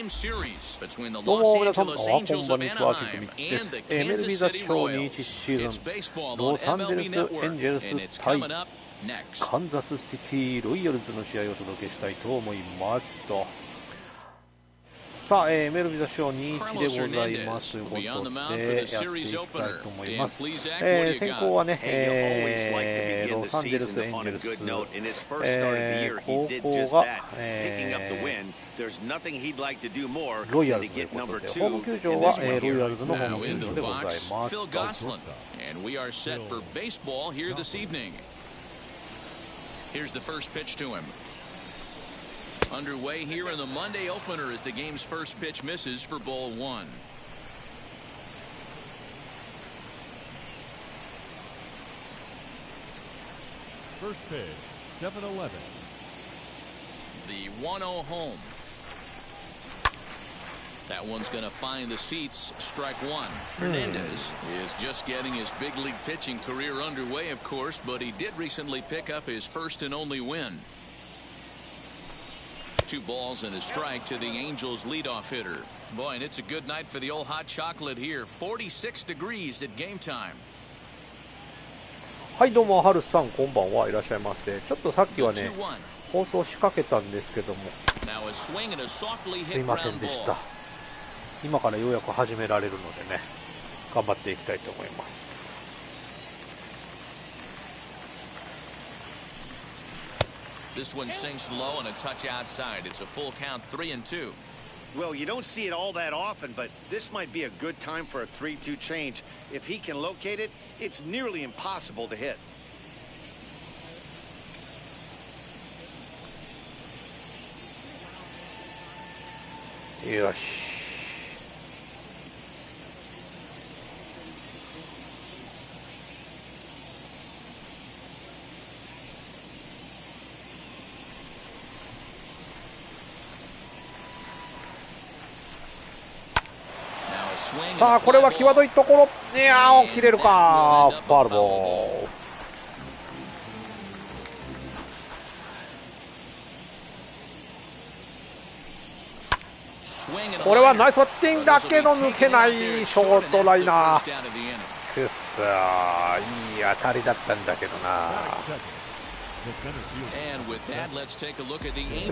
どうも皆さん、おはこんばんにちは、kumiです。MLB The Show 21シーズン、ロサンゼルスエンジェルス対カンザスシティロイヤルズの試合をお届けしたいと思いますと。さあ、MLB The Show 21でございますということで、やっていきたいと思います。先行はね、ロサンゼルスエンジェルス、後攻が、ロイヤルズということで、ホーム球場は、ロイヤルズのホーム球場でございます。Here's the first pitch to him. Underway here in the Monday opener as the game's first pitch misses for ball one. First pitch, 7-11. The 1-0 home. That one's going to find the seats. Strike one. Hernandez is just getting his big league pitching career underway, of course, but he did recently pick up his first and only win. 2 balls and a strike to the Angels leadoff hitter. Boy, and it's a good night for the old hot chocolate here. 46 degrees at game time. はい、どうも、ハルさん、こんばんは。いらっしゃいませ。ちょっとさっきはね、放送仕掛けたんですけども、すいませんでした。今からようやく始められるのでね、頑張っていきたいと思います。This one sinks low and a touch outside. It's a full count, 3-2. Well, you don't see it all that often, but this might be a good time for a 3-2 change. If he can locate it, it's nearly impossible to hit. Yosh.さあ、これは際どいところ。いやー、切れるか。ファウルボール。これはナイスバッティングだけど抜けないショートライナー。くっそー、いい当たりだったんだけどな。すい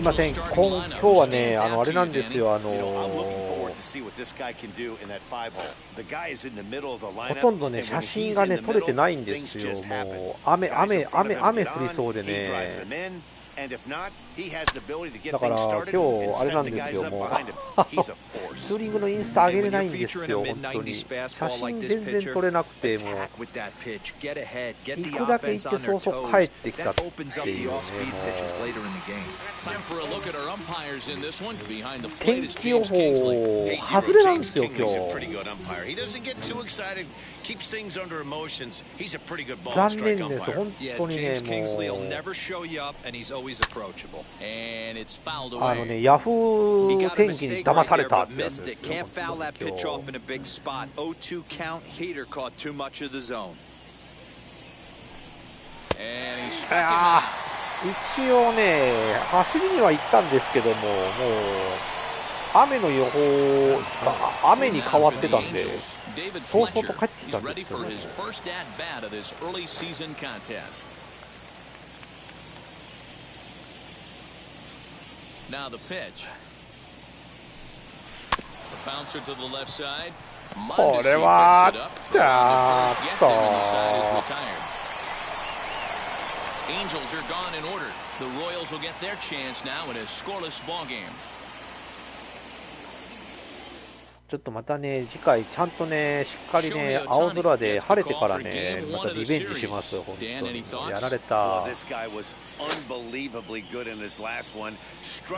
ません、今日はね、あれなんですよ、ほとんどね、写真がね、撮れてないんですよ。もう、雨降りそうでね。だから今日あれなんですよ、もうツーリングのインスタ上げれないんですよ、本当に。写真全然撮れなくて、もう行くだけ行って早々帰ってきたっていうね。天気予報外れなんですよ、今日。残念です、本当にね、ヤフー天気に騙されたってやつですよ。一応ね、走りには行ったんですけども、もう雨の予報が雨に変わってたんで、早々と帰ってきたんですよね。Now the pitch. The bouncer to the left side. これはAngels are gone in order. The Royals will get their chance now in a scoreless ball game. ちょっとまたね、次回ちゃんとね、しっかりね、青空で晴れてからね、またリベンジします。本当にやられた。さ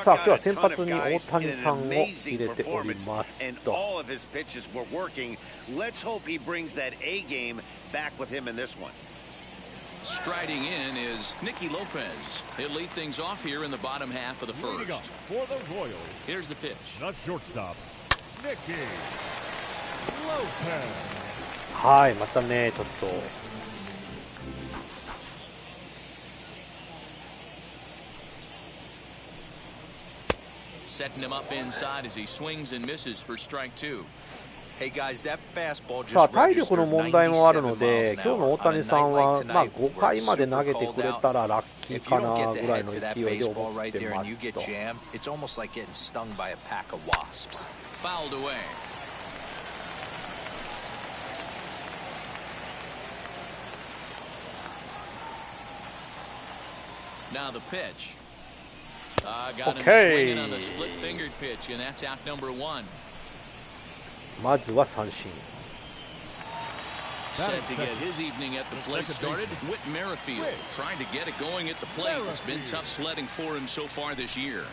あ、今日は先発に大谷さんを入れておりますと。Striding in is Nicky Lopez. He'll lead things off here in the bottom half of the first. For the Royals, here's the pitch. The shortstop, Nicky Lopez. はい、またね、ちょっと setting him up inside as he swings and misses for strike two. さあ体力の問題もあるので、今日の大谷さんはまあ5回まで投げてくれたらラッキーかなぐらいの勢いで思ってますと。Fouled away. Now the pitch. Got him swinging on the split-fingered pitch, and that's out number one. まずは三振。Set to get his evening at the plate started. Whit Merrifield trying to get it going at the plate. It's been tough sledding for him so far this year.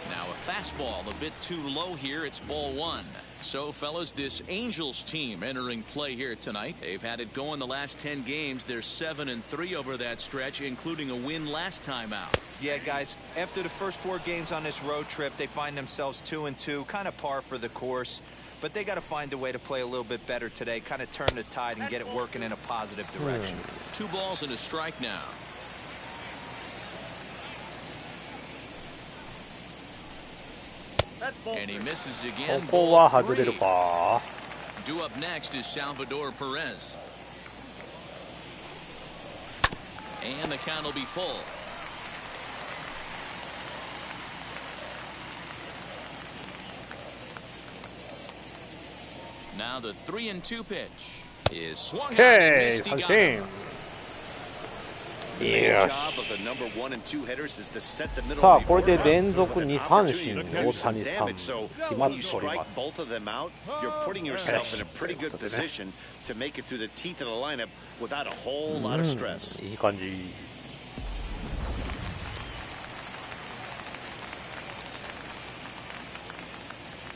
Now a fastball a bit too low here. It's ball one. So, fellas, this Angels team entering play here tonight. They've had it going the last 10 games. They're 7-3 over that stretch, including a win last time out. Yeah, guys, after the first 4 games on this road trip, they find themselves 2-2, kind of par for the course. But they got to find a way to play a little bit better today, kind of turn the tide and get it working in a positive direction. 2 balls and a strike now. And he misses again. ここは外れるか。Due up next is Salvador Perez. And the count will be full. Now the 3-2 pitch is swung on and missed. He got him. よし。さあこれで連続2三振大谷さん決まっております。いい感じ。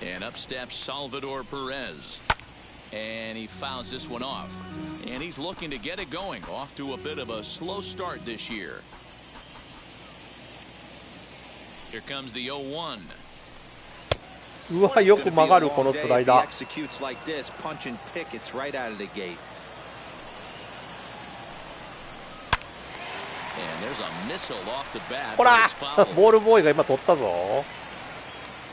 And up steps Salvador Perez. And he fouls this one off. And he's looking to get it going. Off to a bit of a slow start this year. Here comes the 0-1. うわ、よく曲がるこのスライダー。ほら、ボールボーイが今取ったぞ。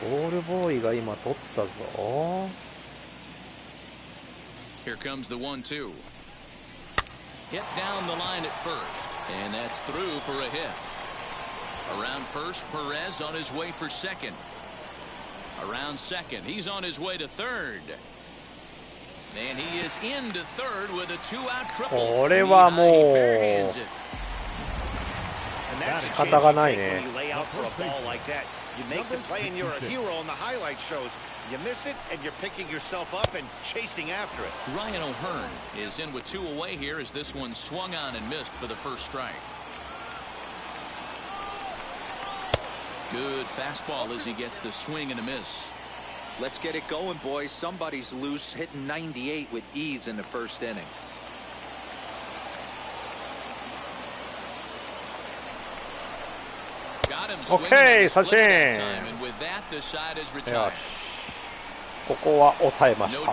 ボールボーイが今取ったぞ。Here comes the 1-2. Hit down the line at first, and that's through for a hit. Around first, Perez on his way for second. Around second, he's on his way to third. And he is into third with a 2-out triple. これはもう仕方がないね。You make the play and you're a hero on the highlight shows. You miss it and you're picking yourself up and chasing after it. Ryan O'Hearn is in with 2 away here as this one swung on and missed for the first strike. Good fastball as he gets the swing and a miss. Let's get it going, boys. Somebody's loose, hitting 98 with ease in the first inning. Okay, 三振。ここは抑えました。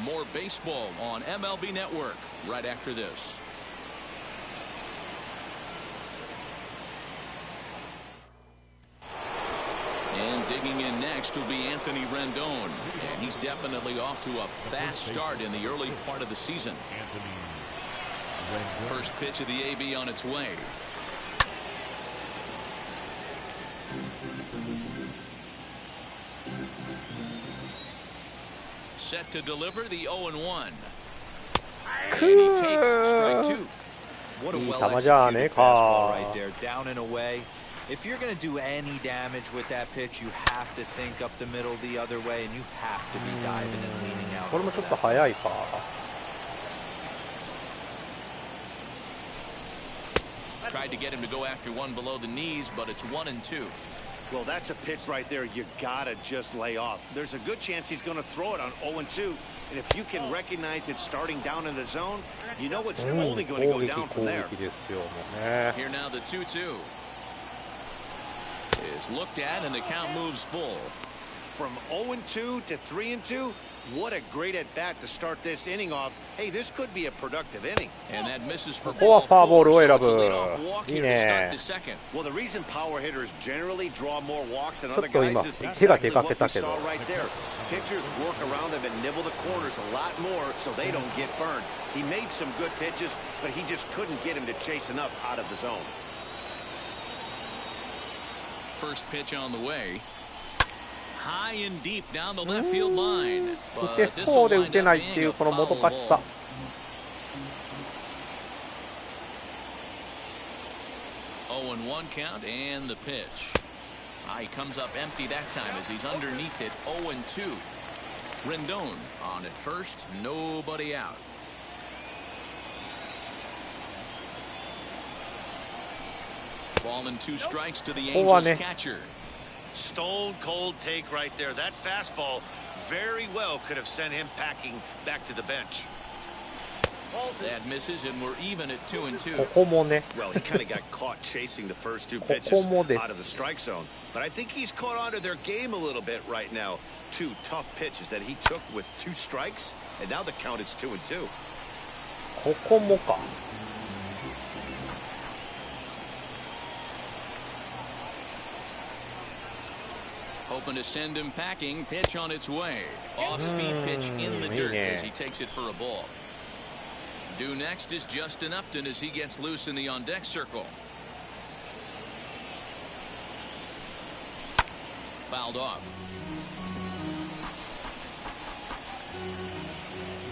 More baseball on MLB Network right after this. And digging in next will be Anthony Rendon, and he's definitely off to a fast start in the early part of the season. First pitch of the AB on its way. Set to deliver the 0-1. And he takes strike 2. What a well-executed fastball right there, down and away. If you're going to do any damage with that pitch, you have to think up the middle the other way, and you have to be diving and leaning out. これもちょっと早いか。Tried to get him to go after one below the knees, but it's 1-2. Well, that's a pitch right there you gotta just lay off. There's a good chance he's going to throw it on 0-2, and if you can recognize it starting down in the zone, you know it's only going to go down from there. Here now the 2-2 is looked at, and the count moves full. From 0-2 to 3-2, what a great at bat to start this inning off. Hey, this could be a productive inning. And that misses for ここはフォアボールを選 so it's a ぶ。 leadoff walk いい here to start ね。 the second. Well, the reason power hitters generally draw more walks than ちょ other っと guys 今 is 手が exactly 出か what け we たけど。 saw right there. Pitchers work around them and nibble the corners a lot more so they don't get burned. He made some good pitches, but he just couldn't get him to chase enough out of the zone. First pitch on the way. High and deep down the left field line. 打て But this そう will で打 wind て up ないってい being う a このもど foul かしさ。 ball. 0-1 count and the pitch. He comes up empty that time as he's underneath it. 0-2. Rendon on at first. Nobody out. Ball and 2 strikes to the Angels catcher. Stone cold take right there. That fastball very well could have sent him packing back to the bench. That misses, and we're even at 2-2. ここもね。 Well, he kind of got caught chasing the first 2 pitches out of the strike zone. But I think he's caught onto their game a little bit right now. 2 tough pitches that he took with 2 strikes, and now the count is 2-2. ここもか。Hoping to send him packing. Pitch on its way. Off-speed pitch in the dirt as he takes it for a ball. Due next is Justin Upton as he gets loose in the on-deck circle. Fouled off.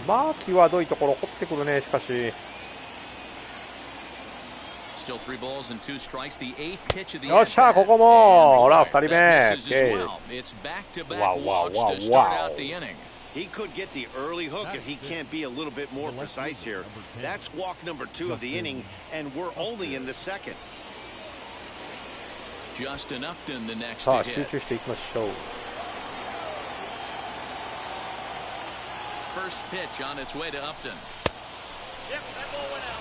まあ際どいところ掘ってくるね。しかし Still 3 balls and 2 strikes. The 8th pitch of the よっしゃ、ここもほら2人目。It's back-to-back walks to start out the inning. He could get the early hook if he can't be a little bit more precise here. That's walk number 2 of the inning, and we're only in the second. Justin Upton the next さ to あ集 hit. 中していきましょう。 First pitch on its way to Upton. Yep, that ball went out.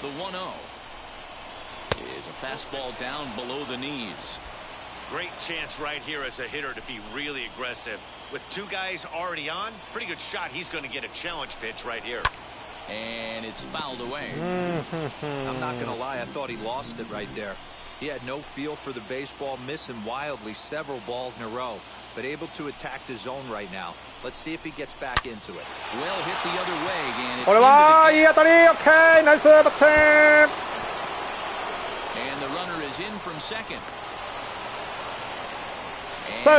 The 1-0 is a fastball down below the knees. Great chance right here as a hitter to be really aggressive. With 2 guys already on, pretty good shot. He's going to get a challenge pitch right here. And it's fouled away. I'm not going to lie, I thought he lost it right there. He had no feel for the baseball, missing wildly several balls in a row, but able to attack the zone right now. Let's see if he gets back into it. Well hit the other way again. It's これ into は the いい当たり。オッケー。ナイス得点。 And the runner is in from second. セ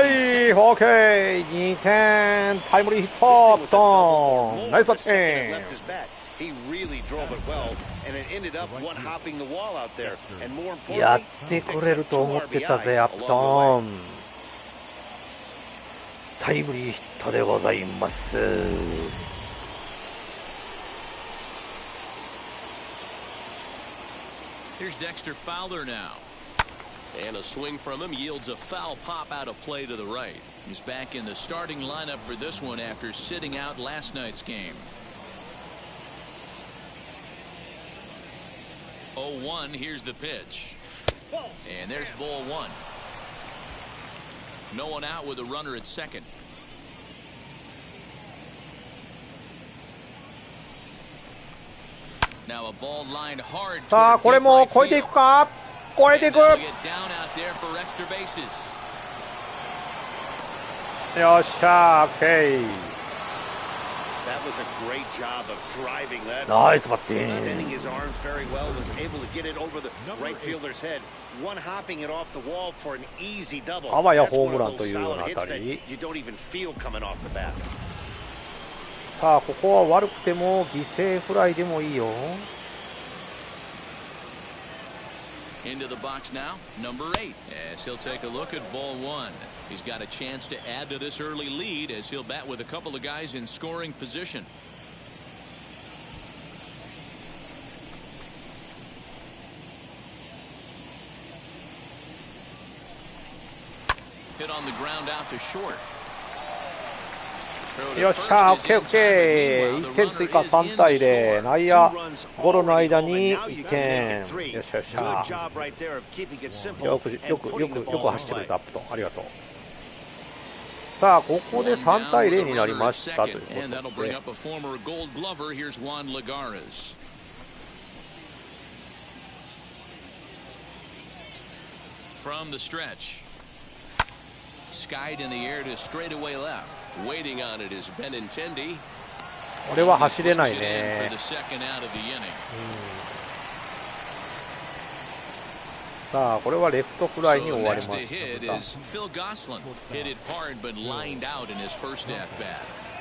ーフ。オッケー。2点。タイムリーヒット。ドン。ナイスバッティング。 He really drove it well, and it ended up one-hopping the wall out there. And more やっ importantly, てくれると思ってたぜ、アップトン。タイムリーヒットでございます。 Here's Dexter Fowler now. And a swing from him yields a foul pop out of play to the right. He's back in the starting lineup for this one after sitting out last night's game. 0-1, here's the pitch. And there's ball 1. No one out with a runner at second. Now a ball lined hard さあ toward これ deep も right 超えてい field. くか。超えてい And く。 they'll get down out there for extra bases. よっしゃ。オッケー。 That was a great job of driving that. ナイスバッティン Extending グ。 his arms very well, was able to get it over the right fielder's head. One hopping it off the wall for an easy double. あわや That's ホー one ムラ of ンと those いうような solid 当 hits た that り。 you don't even feel coming off the bat. さあここは悪くても犠牲フライでもいいよ。 Into the box now, number 8, as he'll take a look at ball 1. He's got a chance to add to this early lead as he'll bat with a couple of guys in scoring position. Hit on the ground out to short. よっしゃ、オッケーオッケー。1点追加、3対0。内野ゴロの間に1点。よっしゃよっしゃ。よく走ってくれた、アップと。ありがとう。さあ、ここで3対0になりましたということで。From the stretch. Skied in the air to straightaway left. Waiting on it is Benintendi. これは走れないね。さあ、これはレフトフライに終わります。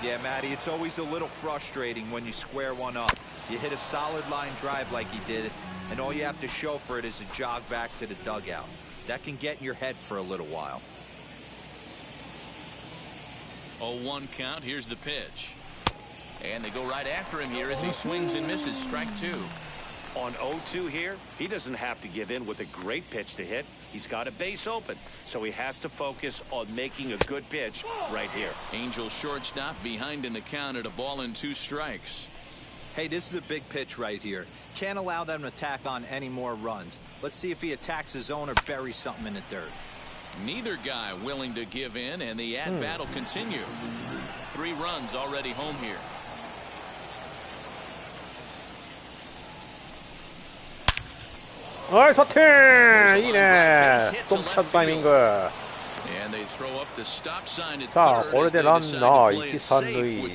Yeah, Matty, it's always a little frustrating when you square one up. You hit a solid line drive like he did, and all you have to show for it is a jog back to the dugout. That can get in your head for a little while. 0-1 count. Here's the pitch. And they go right after him here as he swings and misses. Strike two. On 0-2 here, he doesn't have to give in with a great pitch to hit. He's got a base open, so he has to focus on making a good pitch right here. Angels shortstop behind in the count at 1-2 strikes. Hey, this is a big pitch right here. Can't allow them to tack on any more runs. Let's see if he attacks his zone or buries something in the dirt. Neither guy willing to give in, and the at-bat will continue. 3 runs already home here. Alright, 1点いいね。ストップしたタイミング。さあ、これでランナー1、3塁。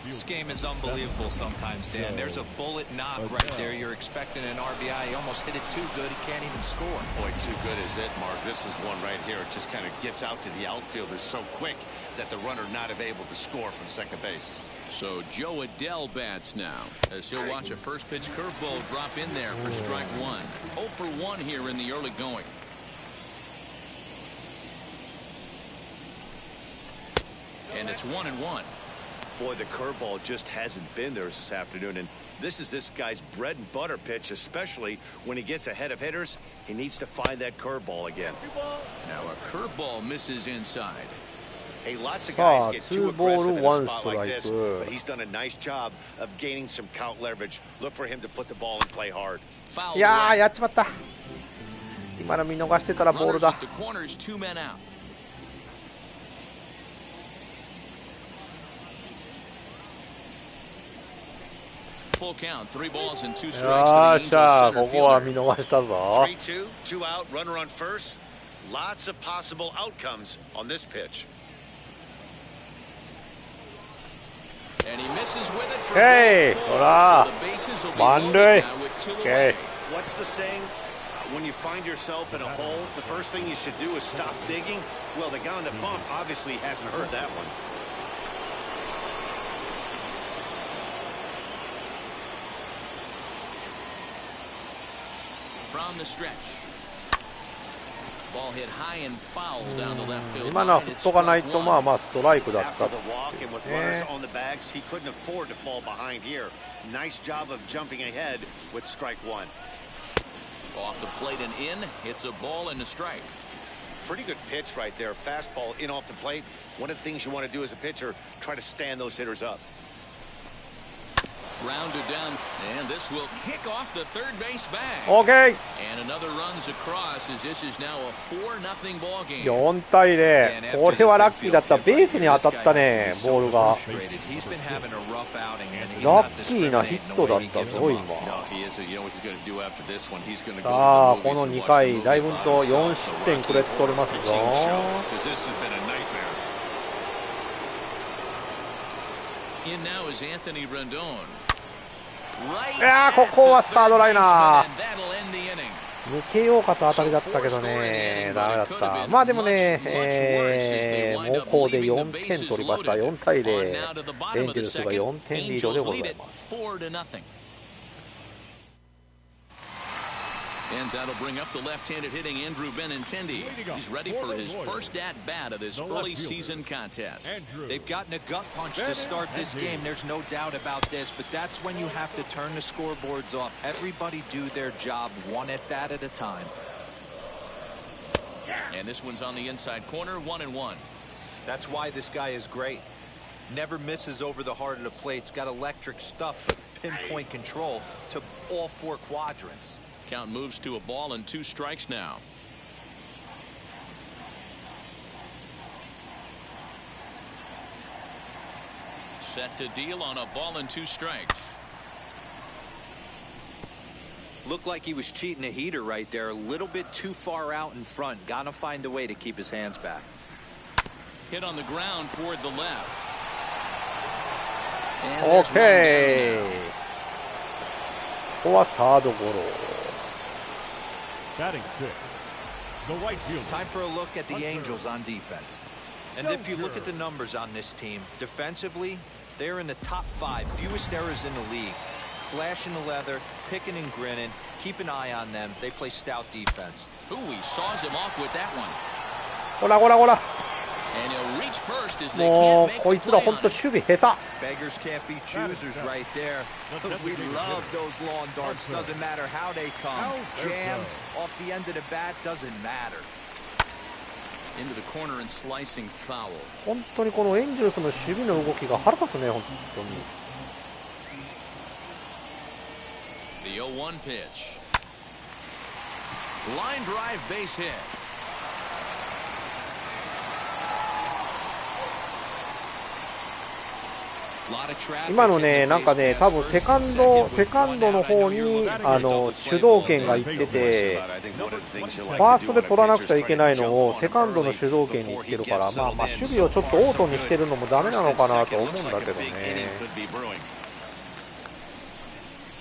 This game is unbelievable sometimes, Dan. There's a bullet knock right there. You're expecting an RBI. He almost hit it too good. He can't even score. Boy, too good is it, Mark. This is one right here. It just kind of gets out to the outfielder so quick that the runner not able to score from second base. So Joe Adele bats now as he'll watch a first pitch curveball drop in there for strike one. 0 for 1 here in the early going. And it's 1-1. Boy, the curveball just hasn't been there this afternoon, and this is this guy's bread and butter pitch, especially when he gets ahead of hitters. He needs to find that curveball again. Now a curveball misses inside. Hey, lots of guys get too aggressive in a spot like this, but he's done a nice job of gaining some count leverage. Look for him to put the ball and play hard. いやー、やっちまった。今の見逃してたらボールだ。よっしゃ、ここは見逃したぞ。 3-2, 2 out, runner on first. Lots of possible outcomes on this pitch. Hey, ほら、満塁。Okay. What's the saying? When you find yourself in a hole, the first thing you should do is stop digging. Well, the guy on the bump obviously hasn't heard that one. From the stretch. Ball hit high and foul down the left field. 今のは振っとかないとまあまあストライクだった。 After the walk and with runners on the bags, he couldn't afford to fall behind here. Nice job of jumping ahead with strike one. Off the plate and in, hits a ball and a strike. Pretty good pitch right there. Fastball in off the plate. One of the things you want to do as a pitcher, try to stand those hitters up. Grounded down, and this will kick off the third base bag. Okay. And another runs across as this is now a 4-0 ball game. 4対0。これはラッキーだった。ベースに当たったね、ボールが。ラッキーなヒットだったぞ、今。さあ、この2回、大分と4失点くれておりますぞ。In now is Anthony Rendon. いやー、ここはスタードライナー。抜けようかと当たりだったけどね、ダメだった。まあでもね、猛攻で4点取りました。4対0。エンジェルスが4点リードでございます。And that'll bring up the left-handed hitting Andrew Benintendi. He's ready for his first at-bat of this early season contest. They've gotten a gut punch to start this game. There's no doubt about this, but that's when you have to turn the scoreboards off. Everybody do their job one at-bat at a time. And this one's on the inside corner, 1-1. That's why this guy is great. Never misses over the heart of the plate. He's got electric stuff, but pinpoint control to all 4 quadrants. Count moves to a ball and 2 strikes now. Set to deal on a ball and 2 strikes. Looked like he was cheating a heater right there. A little bit too far out in front. Gotta find a way to keep his hands back. Hit on the ground toward the left. Okay. ここはサードゴロ。 Batting 6th, the right fielder. Time for a look at the Angels on defense. And if you look at the numbers on this team, defensively, they're in the top 5, fewest errors in the league. Flashing the leather, picking and grinning. Keep an eye on them. They play stout defense. Ooh, he saws him off with that one. ほらほらほら。 And he'll reach first as they も can't う make こい the つら play 本当 on 守備下手。 Beggars can't be choosers right there. We love those lawn darts. Doesn't matter how they come. Jammed off the end of the bat, doesn't matter. Into the corner and slicing foul. 本当にこのエンジェルスの守備の動きが腹立つね、本当に。 The 0-1 pitch. Line drive base hit. 今のね、なんかね、多分セカンドの方に主導権がいってて、ファーストで取らなくちゃいけないのをセカンドの主導権にいってるから、まあ守備をちょっとオートにしてるのもダメなのかなと思うんだけどね。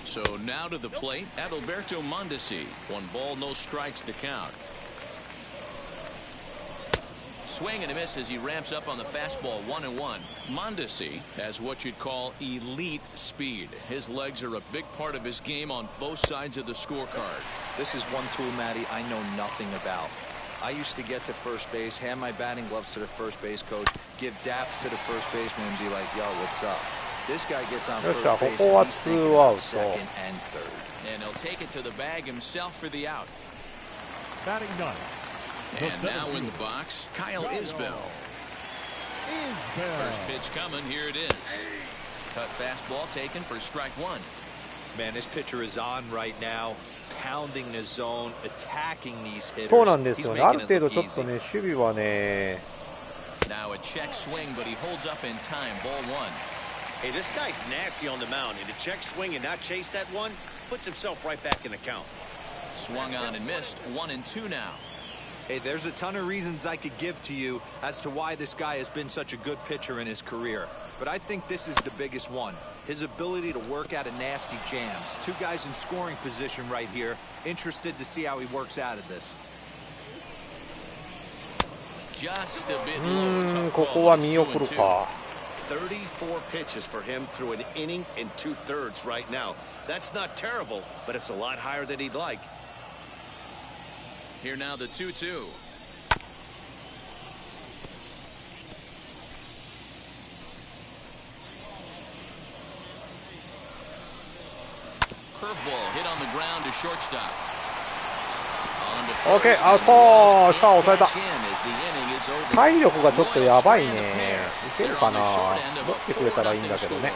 So now to the plate, Adalberto Mondesi. 1 ball, no strikes to count. Swing and a miss as he ramps up on the fastball. 1-1. Mondesi has what you'd call elite speed. His legs are a big part of his game on both sides of the scorecard. This is one tool, Matty, I know nothing about. I used to get to first base, hand my batting gloves to the first base coach, give daps to the first baseman, and be like, yo, what's up? This guy gets on first base and he's thinking about second and third. And he'll take it to the bag himself for the out. Batting 9th. And now in the box, Kyle Isbell. First pitch coming, here it is. Cut fastball taken for strike 1. Man, this pitcher is on right now, pounding the zone, attacking these hitters. そうなんですよね。ある程度ちょっとね、守備はね。 Now a check swing, but he holds up in time. Ball 1. Hey, this guy's nasty on the mound, and to check swing and not chase that one puts himself right back in the count. Swung on and missed. 1-2 now. Hey, there's a ton of reasons I could give to you as to why this guy has been such a good pitcher in his career. But I think this is the biggest one. His ability to work out of nasty jams. 2 guys in scoring position right here. Interested to see how he works out of this. Just a bit low. ここは見送るか。 34 pitches for him through an inning and 2/3 right now. That's not terrible, but it's a lot higher than he'd like. Here now the 2-2. Curveball hit on the ground to shortstop. OK、アウト。さあ抑えた。体力がちょっとやばいね。いけるかな。持ってくれたらいいんだけどね。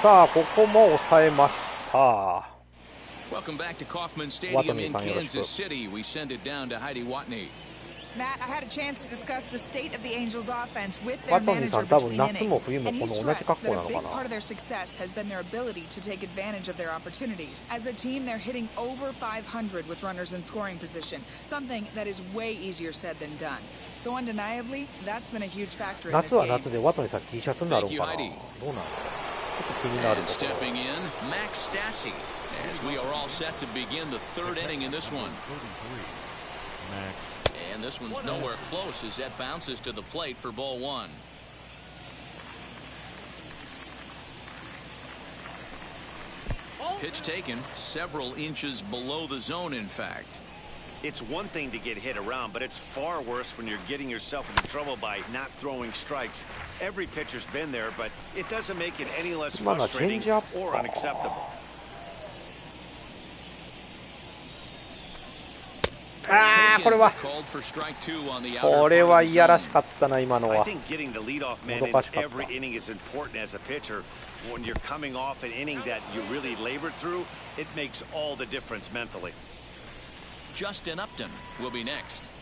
さあここも抑えました。 Welcome back to Kauffman Stadium in Kansas City. We send it down to Heidi Watney. Matt, I had a chance to discuss the state of the Angels' offense with their manager between innings, and he stressed that a big part of their success has been their ability to take advantage of their opportunities. As a team, they're hitting over 500 with runners in scoring position, something that is way easier said than done. So undeniably, that's been a huge factor in this game. 夏は夏でワトにさ T シャツになるのかな。どうなの？ちょっと気になるところ。 Stepping in, Max Stassi. As we are all set to begin the 3rd inning in this one. And this one's nowhere close as that bounces to the plate for ball 1. Pitch taken several inches below the zone, in fact. It's one thing to get hit around, but it's far worse when you're getting yourself into trouble by not throwing strikes. Every pitcher's been there, but it doesn't make it any less frustrating or unacceptable. あー、これはいやらしかったな、今のは。もどかしかった。When you're coming off an inning that you really labored through, it makes all the difference mentally. Justin Upton will be next.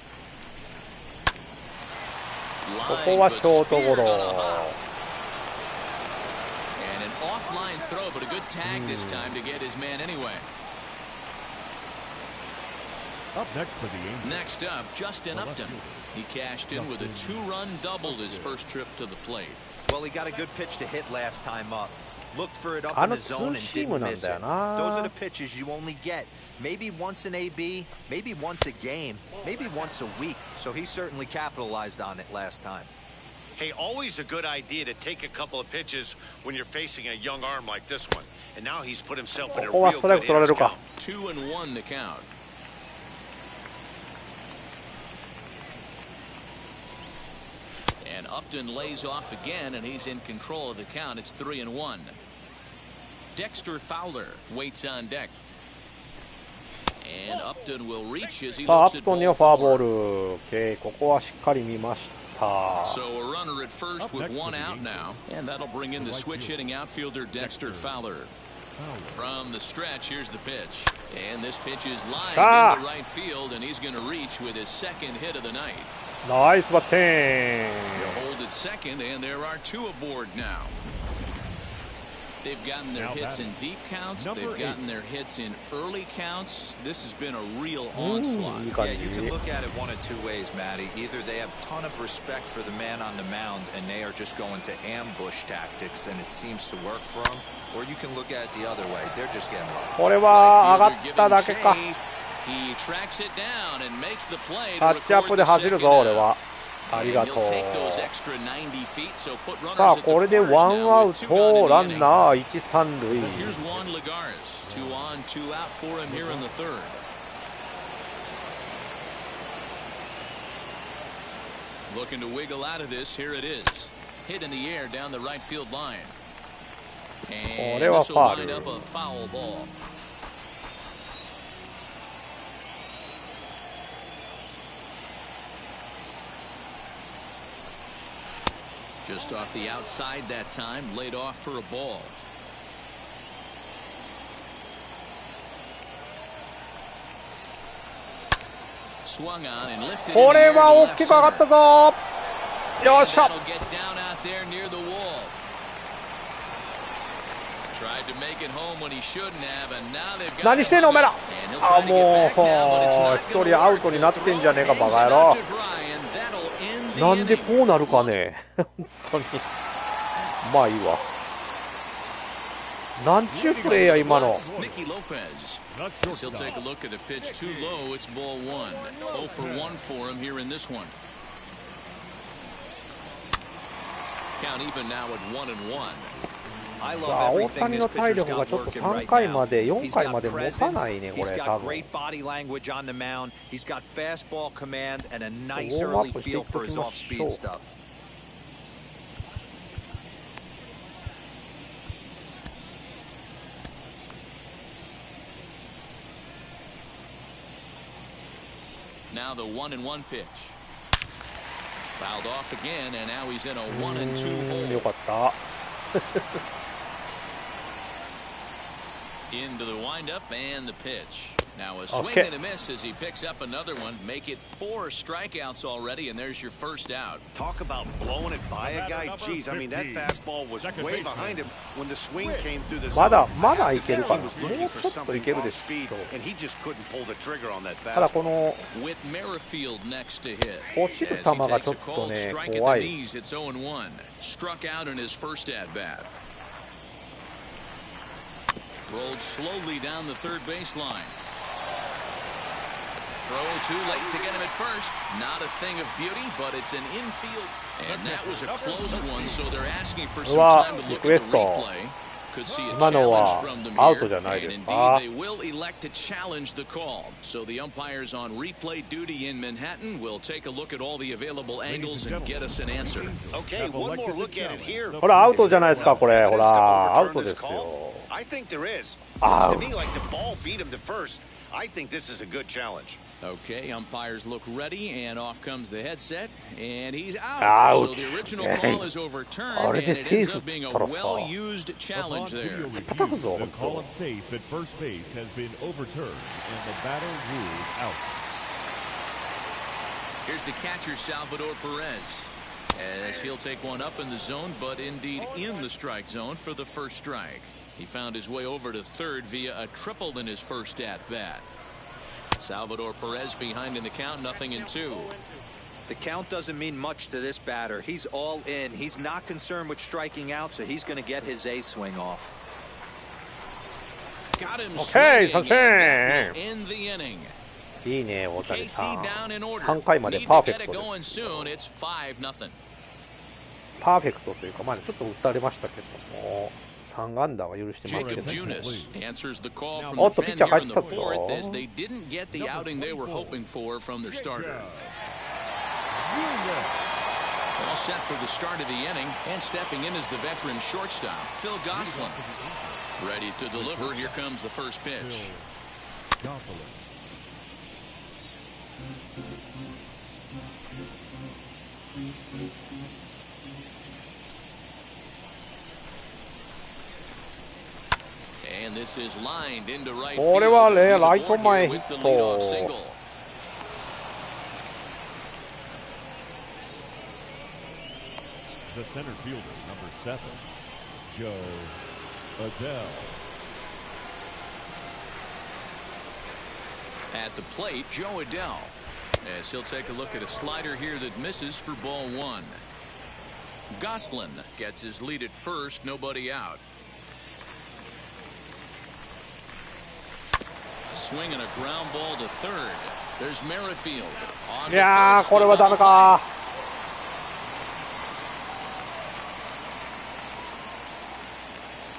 ここはショートゴロ。And an offline throw, but a good tag this time to get his man anyway. Up next for the Angels. Next up, Justin Upton. He cashed in with a 2-run double his first trip to the plate. Well, he got a good pitch to hit last time up. Looked for it up in the zone and didn't miss it. Those are the pitches you only get. Maybe once an AB, maybe once a game, maybe once a week. So he certainly capitalized on it last time. Hey, always a good idea to take a couple of pitches when you're facing a young arm like this one. And now he's put himself in a real good hitter's count. 2-1 to count. And Upton lays off again, and he's in control of the count. It's 3-1. Dexter Fowler waits on deck. And Upton will reach as he looks at ball 4. ここはしっかり見ました。 So a runner at first with one out now, and that'll bring in the switch-hitting outfielder Dexter Fowler. From the stretch, here's the pitch. And this pitch is lined into right field, and he's going to reach with his second hit of the night. Nice batting. You hold at second, and there are 2 aboard now. They've gotten their hits in deep counts. They've gotten their hits in early counts. This has been a real onslaught. Yeah, you can look at it one of 2 ways, Matty. Either they have a ton of respect for the man on the mound, and they are just going to ambush tactics, and it seems to work for them. Or you can look at it the other way. They're just getting lucky. これは上がっただけか。 He tracks it down and makes the play タ to ッチアップで record the 走る second ぞ、俺 out. は。ありが And と he'll う。 take those extra 90 feet, so put runners さあ、 at the これで corners ワン now アウ with 2 ト、 gone ラ in the ン inning. ナー1、3塁。 Here's Juan Lagares. 2 on, 2 out for him here in the third. Looking to wiggle out of this. Here it is. Hit in the air down the right field line. And this will wind up a foul ball. Just off the outside that time, laid off for a ball. Swung on and lifted. これは大きく上がったぞ。よっしゃ。 That'll get down out there near the wall. Tried to make it home when he shouldn't have, and now they've got. 何してんのお前ら。あ、もう一人アウトになってんじゃねえかバカ野郎。なんでこうなるかね。本当に。まあいいわ。なんちゅうプレーや今の。 Nicky Lopez. He'll take a look at a pitch too low. It's ball 1. 0 for 1 for him here in this one. Count even now at 1-1. 大谷の体力がちょっと3回まで4回まで持たないねこれ多分。 Now the 1-1 pitch. Fouled off again, and now he's in a 1-2 hole. よかった。Into the windup and the pitch. Now a swing and a miss as he picks up another one. Make it 4 strikeouts already, and there's your first out. Talk about blowing it by a guy. Jeez, I mean that fastball was way behind him when the swing came through the zone. まだいけるかな。もうちょっといけるでしょ。 And he just couldn't pull the trigger on that ただこの With Merrifield next to hit. 落ちる球がちょっとね怖い。 It's 0-1. Struck out in his first at bat. Rolled slowly down the third baseline. Throw too late to get him at first. Not a thing of beauty, but it's an infield. And that was a close one, so they're asking for some time to look at the replay. Could see a challenge from them here, and indeed they will elect to challenge the call. So the umpires on replay duty in Manhattan will take a look at all the available angles and get us an answer. Okay, one more look at it here. ほらアウトじゃないですかこれ。ほらアウトですよ。 I think there is. Looks to me like the ball beat him to first. I think this is a good challenge. Okay, umpires look ready, and off comes the headset, and he's out. So the original call is overturned, and it ends up being a well-used challenge there. The call of safe at first base has been overturned, and the batter ruled out. Here's the catcher, Salvador Perez, as he'll take one up in the zone, but indeed in the strike zone for the first strike. He found his way over to third via a triple in his first at-bat. Salvador Perez behind in the count, 0-2. The count doesn't mean much to this batter. He's all in. He's not concerned with striking out, so he's going to get his A swing off. Got him Okay, in the inning. いいね、大谷さん。 KC down in order. 3回まで Need パー to フェ get ク it ト going です。 soon. It's 5-0. パーフェクトというか、まあちょっと打たれましたけども、3安打は許してますけ Jacob ど。 Junis answers the call from Oh, the pitcher pen here in the 入ったぞ。 fourth as they didn't get the outing they were hoping for from their starter. All set for the start of the inning, and stepping in is the veteran shortstop, Phil Gosselin. Ready to deliver. Here comes the first pitch. And this is lined into right field. これはね、 He's ライト aboard 前 here ヒ with the ッ leadoff ト。 single. The center fielder, number 7, Joe Adele. At the plate, Joe Adele, as he'll take a look at a slider here that misses for ball 1. Gosselin gets his lead at first, nobody out. A swing and a ground ball to third. There's Merrifield. On いやー、これはダメか。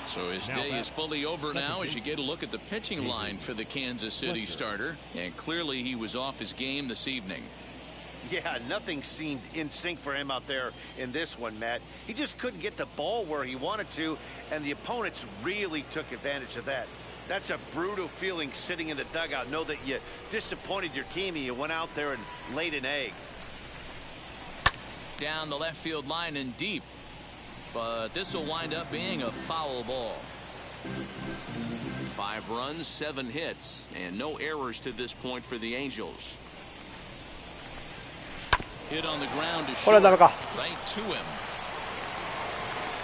So his day is fully over now as you get a look at the pitching line for the Kansas City starter. And clearly he was off his game this evening. Yeah, nothing seemed in sync for him out there in this one, Matt. He just couldn't get the ball where he wanted to, and the opponents really took advantage of that. That's a brutal feeling sitting in the dugout. Know that you disappointed your team and you went out there and laid an egg. Down the left field line and deep. But this will wind up being a foul ball. 5 runs, 7 hits, and no errors to this point for the Angels. Hit on the ground to short, right to him.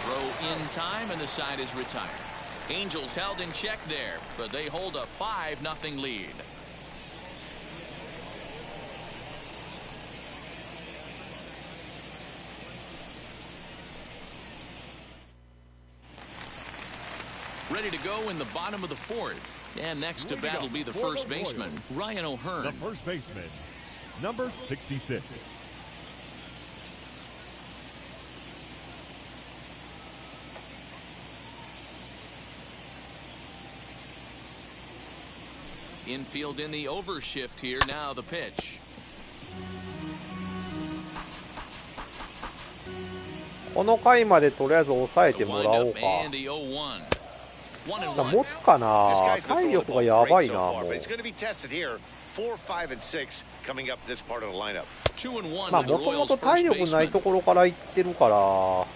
Throw in time, and the side is retired. Angels held in check there, but they hold a 5-0 lead. Ready to go in the bottom of the fourth. And next to bat will be the first baseman, Ryan O'Hearn. The first baseman, number 66. Infield in the overshift here. Now the pitch. この回までとりあえず抑えてもらおうか。持つかな。体力がやばいな。もうまあもともと体力ないところから行ってるからちょ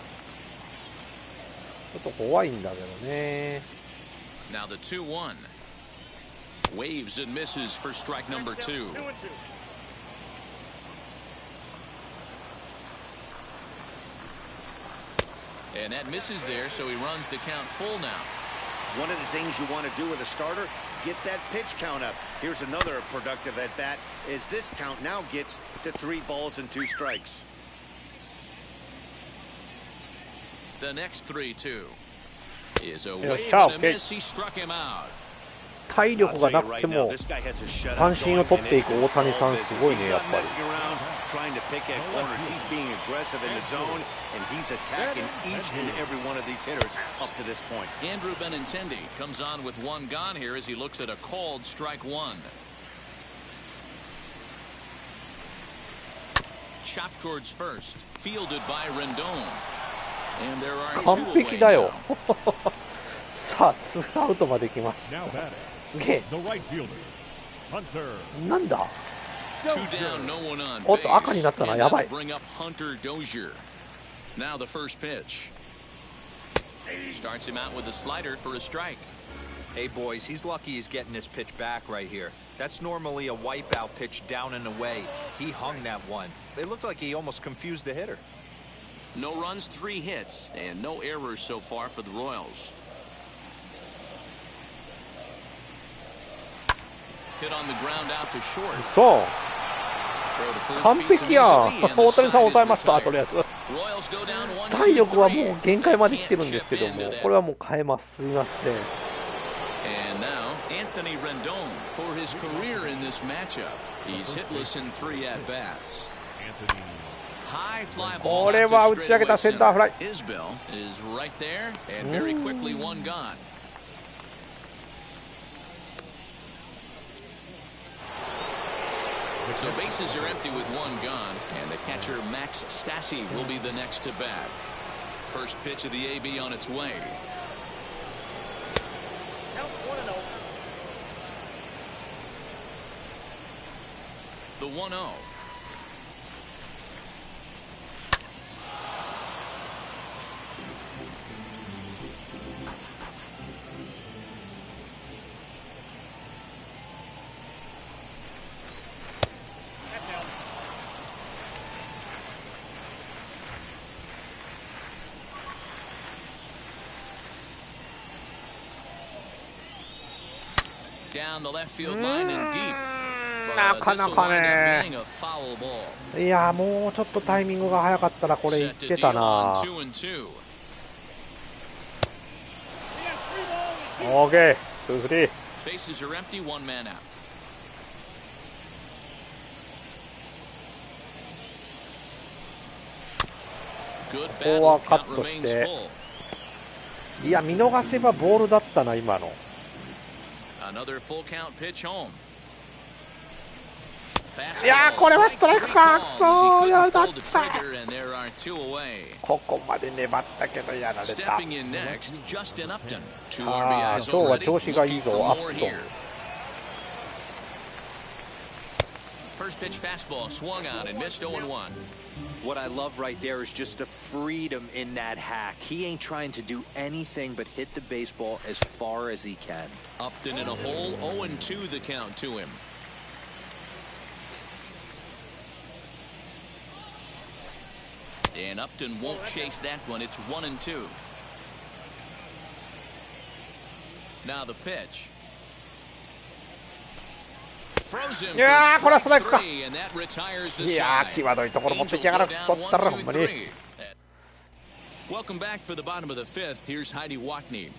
っと怖いんだけどね。Now the 2-1. Waves and misses for strike number 2. And that misses there, so he runs the count full now. One of the things you want to do with a starter, get that pitch count up. Here's another productive at bat as this count now gets to 3 balls and 2 strikes. The next 3-2 is a wave and a miss. He struck him out. 体力がなくても三振を取っていく大谷さんすごいねやっぱり。Trying to pick at corners. He's being aggressive in the zone, and he's attacking each and every one of these hitters up to this point. Andrew Benintendi comes on with 1 gone here as he looks at a called strike 1. Chopped towards first, fielded by Rendon. And there are 2 away 完璧だよ。 now. さあ、2アウトまで来ました。すげえ。なんだおっと赤になったな、やばい。 Now the first pitch. Starts him out with a slider for a strike. Hey boys, he's lucky he's getting this pitch back right here. That's normally a wipeout pitch down and away. He hung that one. It looked like he almost confused the hitter. No runs, 3 hits, and no errors so far for the Royals. Hit on the ground out to short. そう。完璧やん。大谷さん抑えました、とりあえず。体力はもう限界まで来てるんですけども、これはもう変えます。すみません。And now Anthony Rendon for his career in this matchup. He's hitless in 3 at-bats. High fly ball. これは打ち上げたセンターフライ。Isbell is right there and very quickly one gone. So bases are empty with 1 gone, and the catcher Max Stassi will be the next to bat. First pitch of the AB on its way. The 1-0. Down the left field line and deep. なかなかね。いや、もうちょっとタイミングが早かったらこれいってたな。オーケー、2、3。Bases are empty, 1 man out. ここはカットして。いや、見逃せばボールだったな、今の。Another full count pitch home. いやー、これはストライクか。そうやられた。ここまで粘ったけどやられた。ああ、今日は調子がいいぞ、アップトン。First pitch fastball swung on and missed 0-1. What I love right there is just the freedom in that hack. He ain't trying to do anything but hit the baseball as far as he can. Upton in a hole, 0-2 the count to him. And Upton won't chase that one. It's 1-2. Now the pitch. いやー、これはストライクか。いやー、際どいところ持ってきやがる。取ったらほんまに。Welcome back for the bottom of the 5th. Here's Heidi Watney.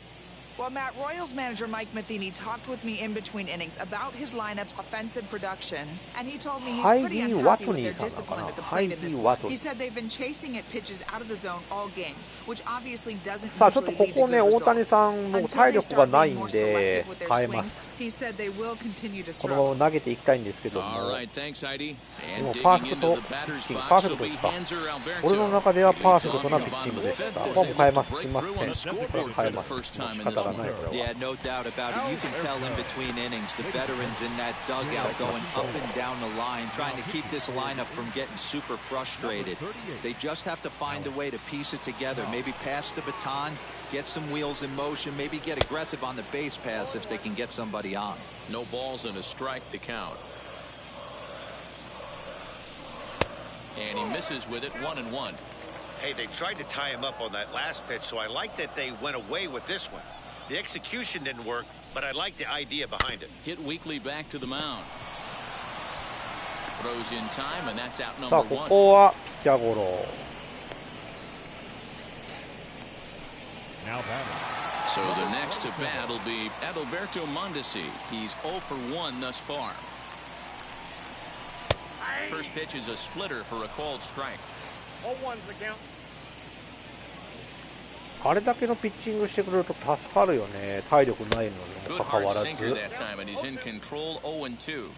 Well, Matt, Royals manager Mike Matheny talked with me in between innings about his lineup's offensive production, and he told me he's pretty unhappy with their discipline at the plate in this one. He said they've been chasing at pitches out of the zone all game, which obviously doesn't usually lead to good results. Until they start being more selective with their swings, he said they will continue to struggle. この投げていきたいんですけども、 All right, thanks, Heidi. And もうパー digging フェクト into the ピッ batter's チング、パー box フェ will ク be トですか。 Hanser Alberto. 俺の中ではパーフェクトな Leads ピ off ッチ on ン the グで、 bottom こ of こ the も fifth. 変え Was ます。 able す to みま break せ through ん。on the scoreboard 変え for the ます。 first time 仕 in this 方が one. ない、これは。 Yeah, no doubt about it. You can tell in between innings, the veterans in that dugout going up and down the line, trying to keep this lineup from getting super frustrated. They just have to find a way to piece it together. Maybe pass the baton, get some wheels in motion, maybe get aggressive on the base pass if they can get somebody on. No balls and a strike to count. And he misses with it, 1-1. Hey, they tried to tie him up on that last pitch, so I like that they went away with this one. The execution didn't work, but I like the idea behind it. Hit weakly back to the mound. Throws in time, and that's out さあ、 number こ one. こはピッチャーゴロ。 Now batting. So the next to bat will be Adalberto Mondesi. He's 0 for 1 thus far. First pitch is a splitter for a called strike. 0-1's the count. あれだけのピッチングしてくれると助かるよね。体力ないのにも Good かか hard わらず。 sinker that time, and he's in control, 0-2.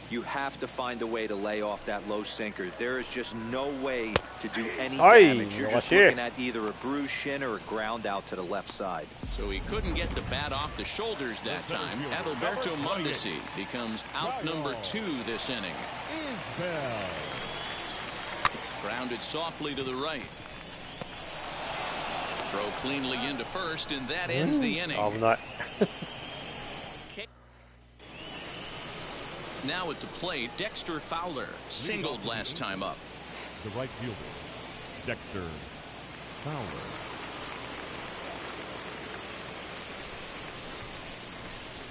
You have to find a way to lay off that low sinker. There is just no way to do any Ay, damage. You're just no, looking at either a bruised shin or a ground out to the left side. So he couldn't get the bat off the shoulders that time. Adalberto Mondesi becomes out number 2 this inning. Grounded softly to the right. Throw cleanly into first, and that ends the inning. 危ない。Now at the plate, Dexter Fowler singled last time up. The right fielder, Dexter Fowler.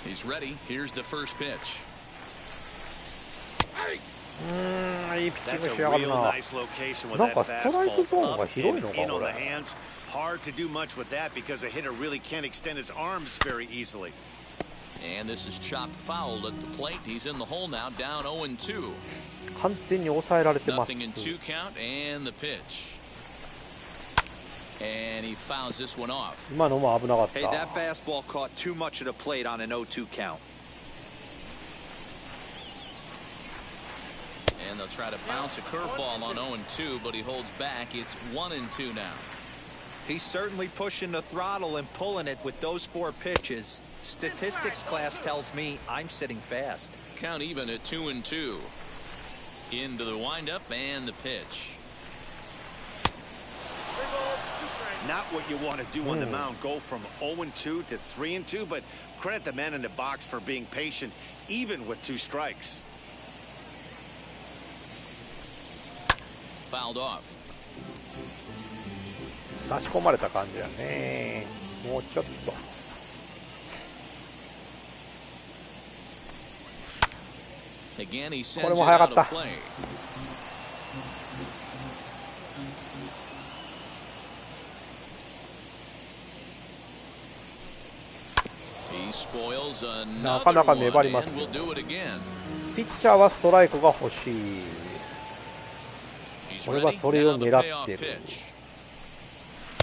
He's ready. Here's the first pitch. いいピッチング That's し a やがる real な。 nice location with なん that かストライクゾーン fastball が up 広い and のか in こ on the れ。 hands. Hard to do much with that because a hitter really can't extend his arms very easily. And this is chopped foul at the plate. He's in the hole now, down 0-2. 完全に抑えられてます。 Nothing in 2 count, and the pitch. And he fouls this one off. 今のも危なかっ Hey, た。 that fastball caught too much of the plate on an 0-2 count. And they'll try to bounce a curveball on 0-2, but he holds back. It's 1-2 now. He's certainly pushing the throttle and pulling it with those 4 pitches. Statistics class tells me I'm sitting fast. Count even at 2-2. Into the windup and the pitch. Not what you want to do on the mound. Go from 0-2 to 3-2, but credit the man in the box for being patient, even with 2 strikes. Fouled off. 差し込まれた感じやね。もうちょっと。Again, he これ sends も it 早か out っ of た。 play. He spoils なか another なか one 粘ります and よ。 will do it again. ピッチャーはストライクが欲しい。 He's これは ready. それを Now the 狙 payoff ってる。 pitch.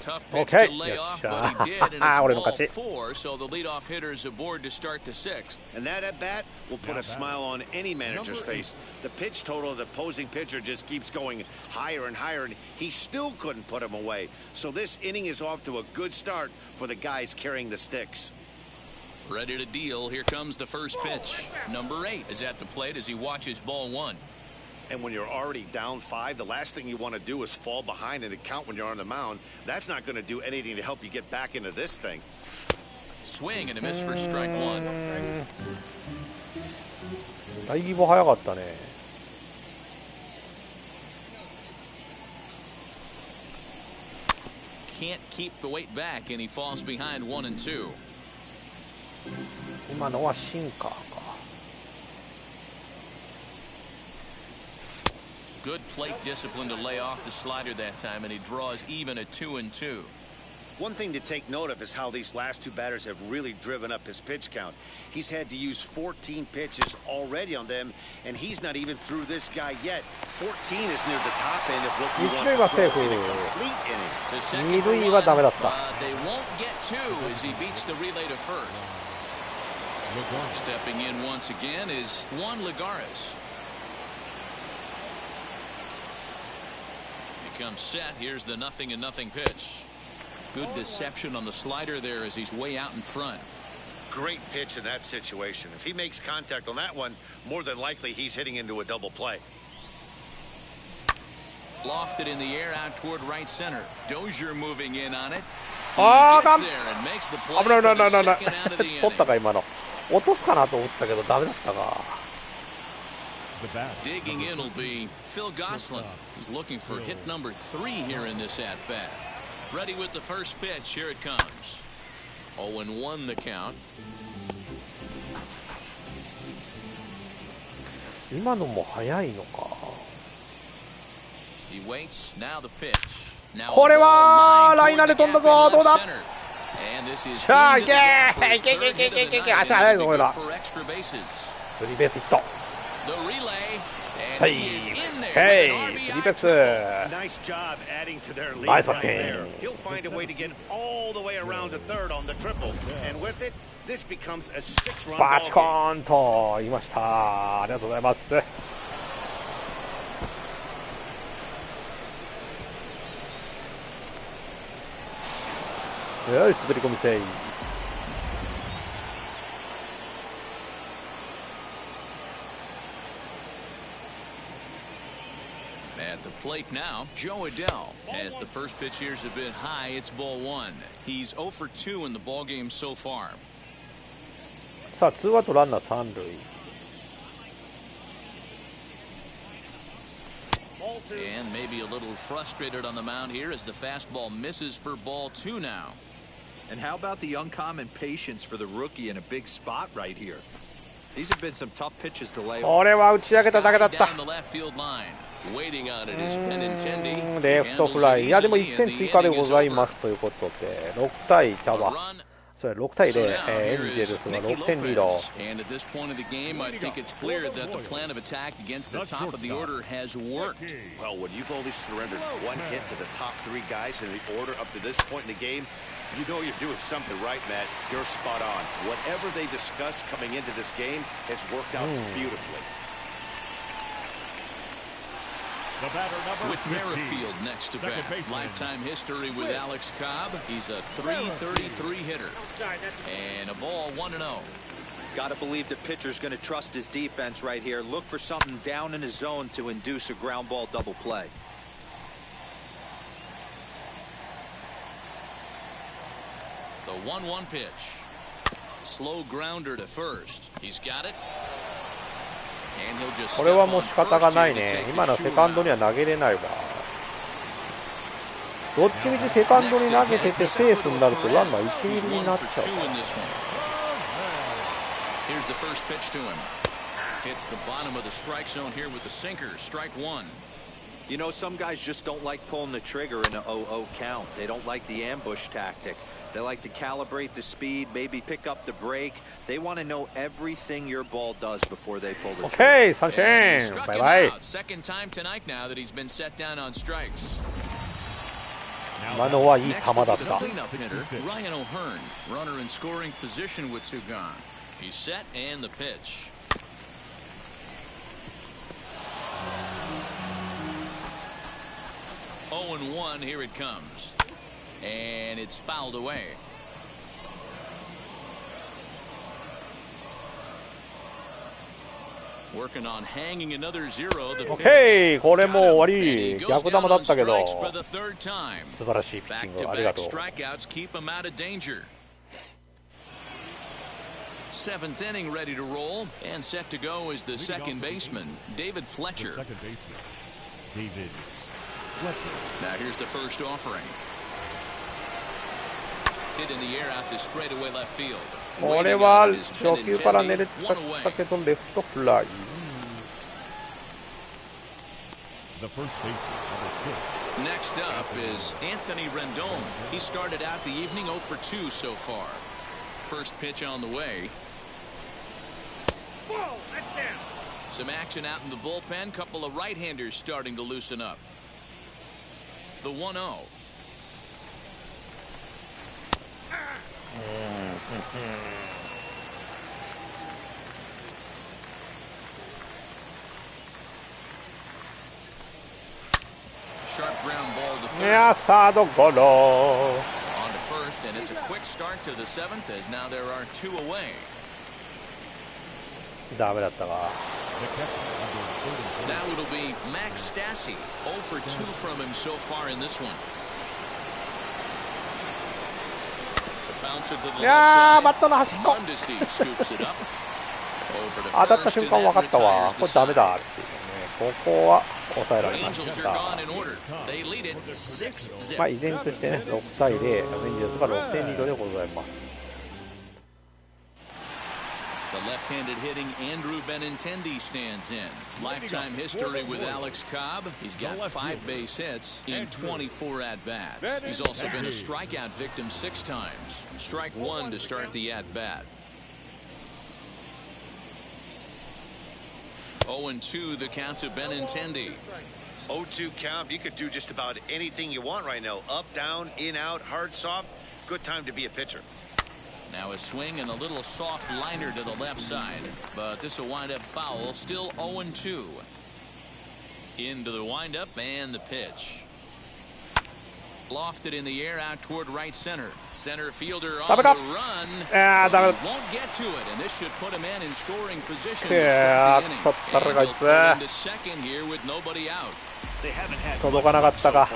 Tough pitch Okay. to lay off, Yes, but he did, and it's 俺の ball 勝ち。 4, so the leadoff hitter is aboard to start the 6th. And that at bat will put a smile on any manager's face. The pitch total of the opposing pitcher just keeps going higher and higher, and he still couldn't put him away. So this inning is off to a good start for the guys carrying the sticks. Ready to deal. Here comes the first pitch. Number 8 is at the plate as he watches ball 1. And when you're already down 5, the last thing you want to do is fall behind in the count when you're on the mound. That's not going to do anything to help you get back into this thing. Swing and a miss for strike 1. だいぶ早かったね。Can't keep the weight back, and he falls behind 1-2. 今のはシンカーか。 Good plate discipline to lay off the slider that time, and he draws even at 2-2. One thing to take note of is how these last 2 batters have really driven up his pitch count. He's had to use 14 pitches already on them, and he's not even through this guy yet. 14 is near the top end of what you want to throw in a complete inning. To second 二 for 塁はダメだっ 1, た。 they won't get 2 as he beats the relay to first. Stepping in once again is Juan Lagares. Comes set. Here's the 0-0 pitch. Good deception on the slider there as he's way out in front. Great pitch in that situation. If he makes contact on that one, more than likely he's hitting into a double play. Lofted in the air out toward right center. Dozier moving in on it. He あ gets あ、 there and makes the 危 play ない for 危ない the 危ない second out of the 取ったか inning. 今の。落とすかなと思ったけどダメだったか。 The bat. Digging in will be Phil Gosselin. He's looking for hit number 3 here in this at-bat. Ready with the first pitch. Here it comes. 0-1 the count. 今のも早いのか。 He waits. Now the pitch. Now これは a ball ライナー line で飛んだ toward ぞ。 the どう gap だ。 in left center. And this is しゃあ、い into け the gap for ー his いけいけ third いけい hit け of い the け night, 足 and 早い it'll ぞ be これ good だ。 for extra bases. スリーベースヒット。 The relay, は and い。 he is in there ヘイ、 with an スリー RBI ベー triple. ス。 Nice job adding to their lead Nice right fucking. there. He'll find a way to get all the way around to third on the triple. And with it, this becomes a 6-run バチ ball コ game. ーンと言いました。ありがとうございます。よし、滑り込みせい。the plate now, Joe Adele. As the first pitch here is a bit high, it's ball one. He's 0 for 2 in the ball game so far. さあツーアウトランナー三塁。And maybe a little frustrated on the mound here as the fastball misses for ball two now. And how about the uncommon patience for the rookie in a big spot right here? These have been some tough pitches to lay off. これは打ち上げただけだった。Down the left field line. Waiting on it is Benintendi. レフトフライ。いやでも1点追加でございますということで6対ちゃうわ。それ6対0、エンジェルスが6点リード。And at this point of the game, I think it's clear that the plan of attack against the top of the order has worked. Well, when you've only surrendered one hit to the top three guys in the order up to this point in the game, you know you're doing something right, Matt. You're spot on. Whatever they discussed coming into this game has worked out beautifully. With Merrifield next to bat. Lifetime history with Alex Cobb. He's a .333 hitter. And a ball 1-0. Got to believe the pitcher's going to trust his defense right here. Look for something down in his zone to induce a ground ball double play. The 1-1 pitch. Slow grounder to first. He's got it. これはもう仕方がないね。今のセカンドには投げれないわ。どっちみちセカンドに投げててセーフになるとランナー1、2塁になっちゃうから。Here's the first pitch to him. Hits the bottom of the strike zone here with the sinker. Strike one. You know, some guys just don't like pulling the trigger in an 0-0 count. They don't like the ambush tactic. They like to calibrate the speed, maybe pick up the brake. They want to know everything your ball does before they pull the trigger. Okay, sunshine. Bye bye. Second time tonight now that he's been set down on strikes. 今のはいい球だった。Cleanup hitter Ryan O'Hearn, runner in scoring position with two gone. He's set and the pitch. Oh and 1, here it comes. And it's fouled away. Working on hanging another zero. Okay, これもう終わり。逆球だったけど。素晴らしいピッチングありがとう。Strikeouts keep him out of danger. Seventh inning ready to roll and set to go is the second baseman, David Fletcher. Second baseman, David Fletcher. Now here's the first offering. Hit in the air out to straightaway left field. これは初球から狙ったけどレフトフライ。The first baseman, number 6. Next up is Anthony Rendon. He started out the evening 0 for 2 so far. First pitch on the way. Some action out in the bullpen. Couple of right-handers starting to loosen up. The 1-0. Sharp ground ball to third. いやサードゴロ。On to first, and it's a quick start to the seventh as now there are two away. ダメだったか。Now it'll be Max Stassi. 0 for 2 from him so far in this one. The bouncer to the left side. いやバットの端っこ。 Mundesi scoops it up. 当たった瞬間分かったわ。これダメだっていうね。ここは抑えられました。まあ依然としてね6対0、エンジェルスが6点リードでございます。The left-handed hitting Andrew Benintendi stands in. Lifetime history with Alex Cobb. He's got 5 base hits in 24 at-bats. He's also been a strikeout victim 6 times. Strike 1 to start the at-bat. 0-2 the count to Benintendi. 0-2 count. You could do just about anything you want right now. Up, down, in, out, hard, soft. Good time to be a pitcher. Now a swing and a little soft liner to the left side, but this will wind up foul. Still 0-2. Into the windup and the pitch. Lofted in the air out toward right center. Center fielder on the run. Won't get to it, and this should put him in scoring position to start the inning. And he'll put into second here with nobody out. 届かなかったか。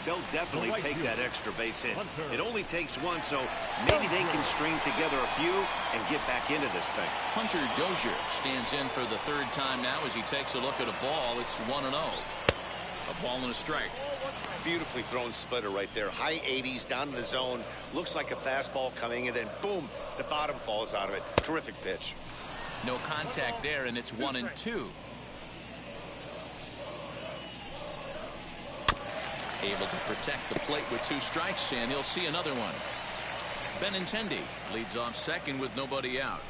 They'll definitely take that extra base hit. It only takes one, so maybe they can string together a few and get back into this thing. Hunter Dozier stands in for the third time now as he takes a look at a ball. It's 1-0. A ball and a strike. Beautifully thrown splitter right there. High 80s down in the zone. Looks like a fastball coming, and then boom, the bottom falls out of it. Terrific pitch. No contact there, and it's 1-2. Able to protect the plate with 2 strikes, and he'll see another one. Benintendi leads off second with nobody out.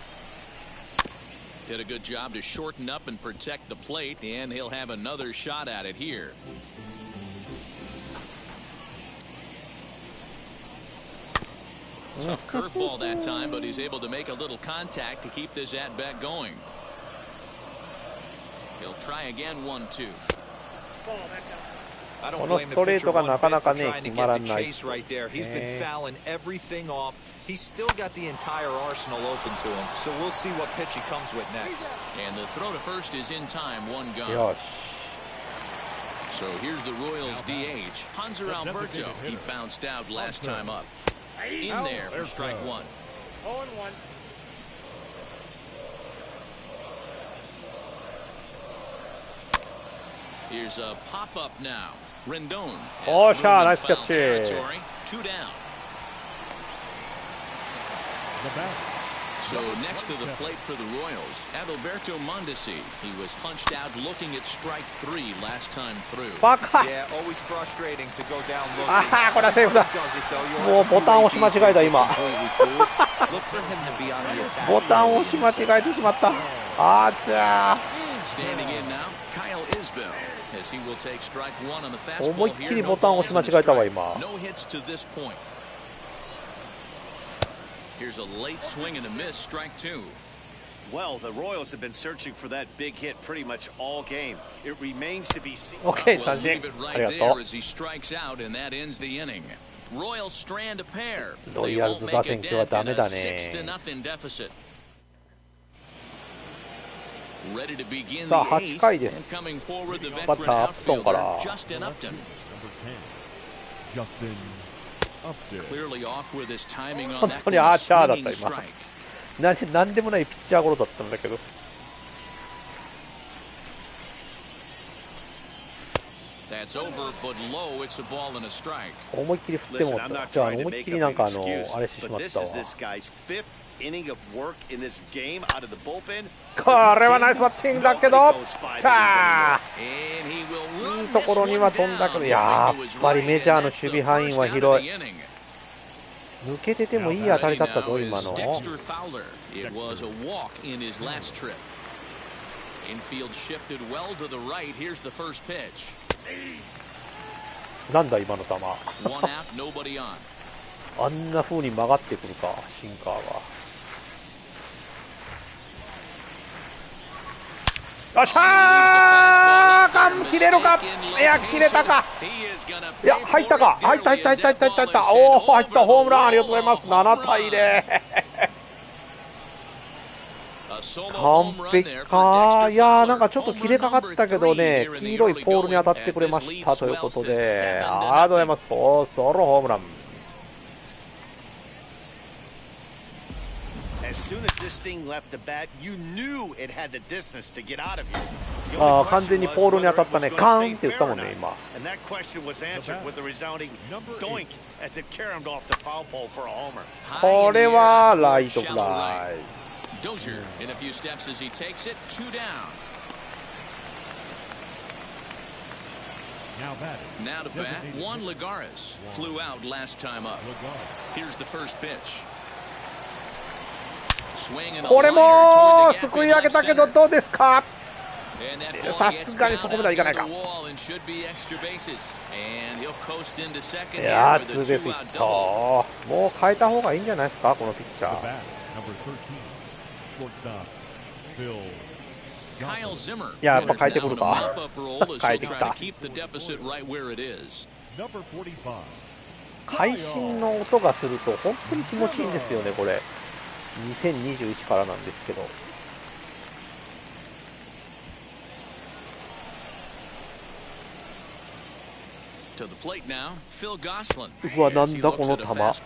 Did a good job to shorten up and protect the plate, and he'll have another shot at it here. Tough curveball that time, but he's able to make a little contact to keep this at-bat going. He'll try again, 1-2. このストレートがなかなかね決まらない。He's been fouling everything off. He's still got the entire arsenal open to him. So we'll see what pitch he comes with next. And the throw to first is in time, 1 gone. よし。 So here's the Royals DH, Hanser Alberto. He bounced out last time up. In there for strike 1. 0-1. Here's a pop-up now. Rendon. Oh, shot. Nice catch. 2 down. So next to the plate for the Royals, Adalberto Mondesi. He was punched out looking at strike 3 last time through. Yeah, always frustrating to go down looking. ああ、これはセーフだ。もうボタン押し間違えた今。ボタン押し間違えてしまった。あーちゃー。 Standing in now, Kyle Isbell, as he will take strike 1 on the fastball 思いっきりボタン押し間違えたわ今。 No hits to this point. Here's a late swing and a miss, strike 2. Well, the Royals have been searching for that big hit pretty much all game. It remains to be seen. Okay, We'll leave it right there as he strikes out, and that ends the inning. Royals strand a pair. They won't make a dent in a 6-0 deficit. Ready to begin the 8th, and coming forward the veteran outfielder Justin Upton. Clearly off with his timing on that swinging strike. なんでもないピッチャーゴロだったんだけど。 That's over, but low. It's a ball and a strike. 思いっきり振ってもじゃあ思いっきりなんかあれしてしまったわ。 inning of work in this game out of the bullpen. これはナイスバッティングだけど、いいところには飛んだけど、やっぱりメジャーの守備範囲は広い。抜けててもいい当たりだったぞ今の。なんだ今の球。あんな風に曲がってくるかシンカーが。 よっしゃー！ガン切れるか？いや切れたか？いや入ったか？入った。おお入ったホームランありがとうございます。7対0。完璧か。いやーなんかちょっと切れかかったけどね、黄色いポールに当たってくれましたということで、ありがとうございます。ソロホームラン。 As soon as this thing left the bat, you knew it had the distance to get out of here. ああ完全にポールに当たったね。カーンって言ったもんね今。 And that question was answered with a resounding doink as it caromed off the foul pole for a homer. これはライトフライ。 Dozier in a few steps as he takes it 2 down. Now to bat, Juan Lagares flew out last time up. Here's the first pitch. これもすくい上げたけどどうですか？さすがにそこまではいかないか。いやツーベースヒット。もう変えた方がいいんじゃないですかこのピッチャー。いややっぱ変えてくるか。変えてきた。会心の音がすると本当に気持ちいいんですよねこれ。 2021からなんですけど、To the plate now, Phil Gosselin. うわ、なんだこの球。今ス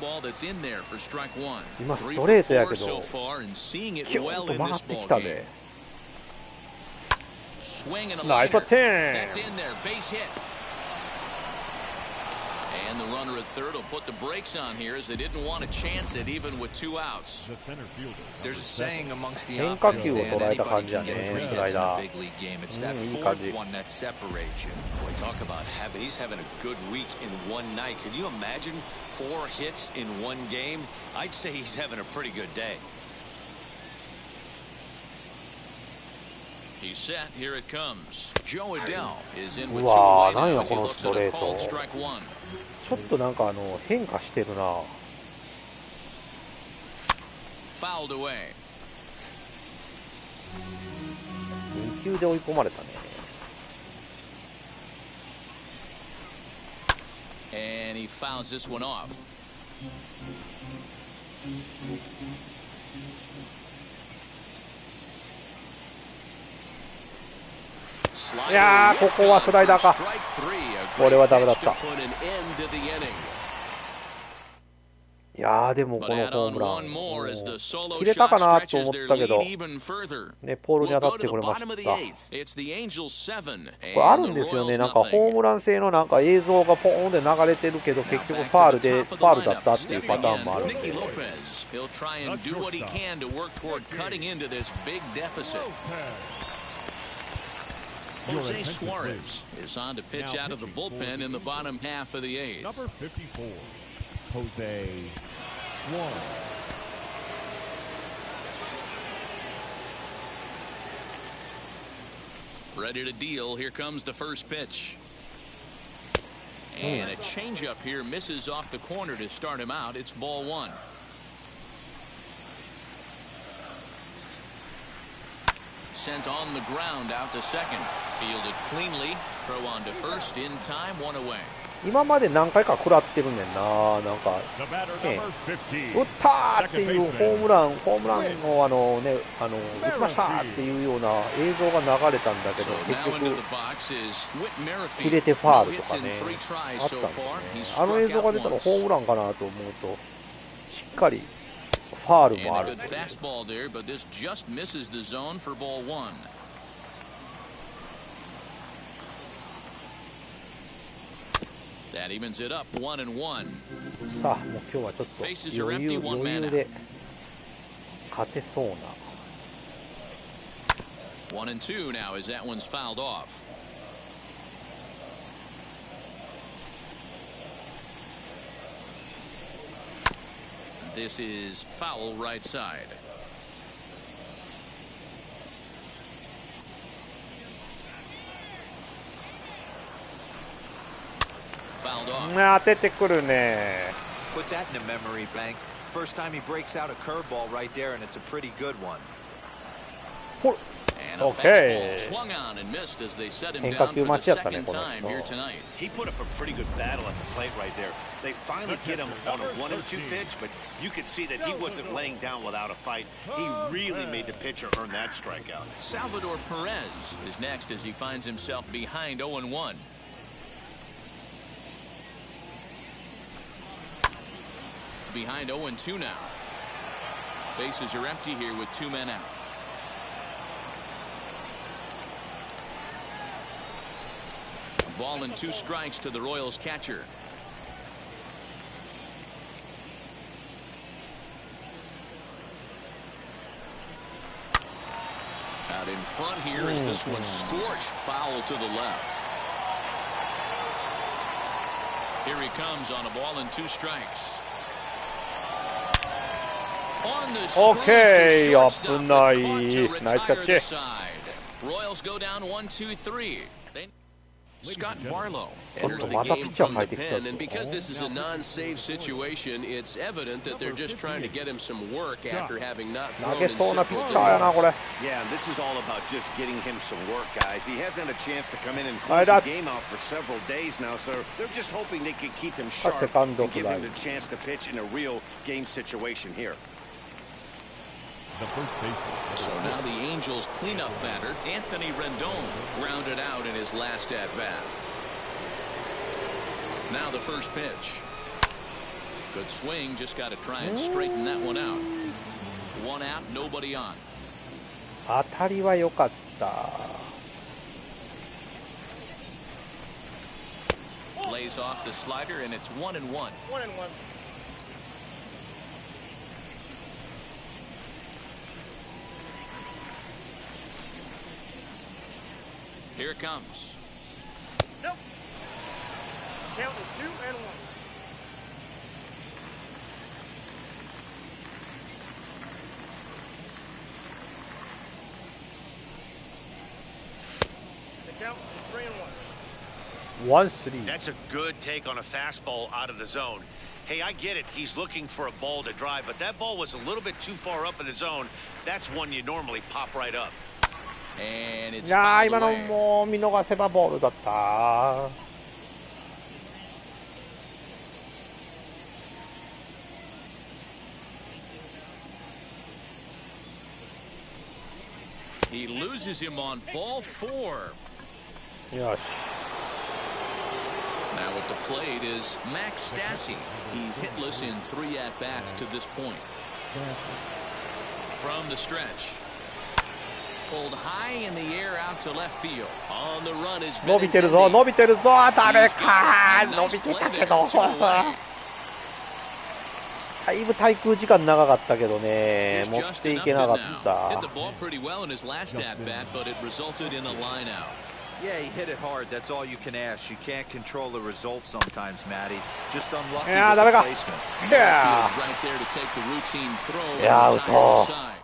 トレートやけど、キューンと曲がってきたで。ナイステン。And the runner at third will put the brakes on here as they didn't want to chance it even with 2 outs. There's a saying amongst the offense that anybody can get 3 hits in a big league game. It's that fourth one that separates you. Boy, talk about he's having a good week in one night. Can you imagine 4 hits in one game? I'd say he's having a pretty good day. He's set. Here it comes. Joe Adele is in with 2 away now as he looks at a called strike 1. ちょっとなんか変化してるな。Fouled away. 2球で追い込まれたね。And he fouls this one off. いやー、ここはスライダーか。これはダメだった。いやー、でもこのホームラン切れたかなと思ったけど、ね、ポールに当たってくれました。これあるんですよね、なんかホームラン性のなんか映像がポーンで流れてるけど、結局ファールだったっていうパターンもあるんで。Jose Suarez is on to pitch out of the bullpen in the bottom half of the 8th. Number 54, Jose Suarez. Ready to deal. Here comes the first pitch. And a changeup here misses off the corner to start him out. It's ball 1. Sent on the ground out to second. Fielded cleanly. Throw on to first in time. 1 away. 今まで何回か食らってるねんな。なんか、ね、打ったーっていうホームランをね、打ちましたっていうような映像が流れたんだけど、結局切れてファールとかね、あったんですね。あの映像が出たらホームランかなと思うと、しっかりファールもあるんで。That evens it up 1-1. さあ、もう今日はちょっと余裕で勝てそうな。1-2 now as that one's fouled off. This is foul right side.当ててくるね。 Put that in a memory bank. First time he breaks out a curveball right there, and it's a pretty good one. Okay. 変化球待ちやったね、この人。 He put up a pretty good battle at the plate right there. They finally get him on a 1-2 pitch, but you could see that he wasn't laying down without a fight. He really made the pitcher earn that strikeout. Salvador Perez is next as he finds himself behind 0-1. Behind 0-2 now. Bases are empty here with 2 men out. A ball and 2 strikes to the Royals catcher. Out in front here is this one scorched foul to the left. Here he comes on a ball and 2 strikes. Okay, 危ない。ナイスキャッチ。 Royals go down 1-2-3. Scott Barlow enters the game from the pen, and because this is a non-save situation, it's evident that they're just trying to get him some work after having not thrown in several days. Yeah, and this is all about just getting him some work, guys. He hasn't had a chance to come in and close the game out for several days now, so they're just hoping they can keep him sharp and give him the chance to pitch in a real game situation here. So now the Angels cleanup batter Anthony Rendon grounded out in his last at bat. Now the first pitch. Good swing, just got to try and straighten that one out. One out, nobody on. 当たりは良かった。Lays off the slider, and it's 1-1. 1-1. Here it comes. Nope. Count is 2-1. The count is 3-1. 1-3. That's a good take on a fastball out of the zone. Hey, I get it. He's looking for a ball to drive, but that ball was a little bit too far up in the zone. That's one you normally pop right up. And it's いやー、今 fouled の away. もう見逃せばボールだった。He loses him on ball 4. よし。Now at the plate is Max Stassi. He's hitless in 3 at-bats to this point. From the stretch. Pulled high in the air out to left field. On the run is 伸びてるぞ、伸びてるぞ、ダメかー、伸びてたけど。だいぶ滞空時間長かったけどね、持っていけなかった。Hit the ball pretty well in his last at-bat, but it resulted in a line out. Yeah, he hit it hard. That's all you can ask. You can't control the result sometimes, Matty. Just unlucky Yeah, with the ダメか。 placement. いや Field's right there to take the routine throw. いや、アウ on the ト。 side.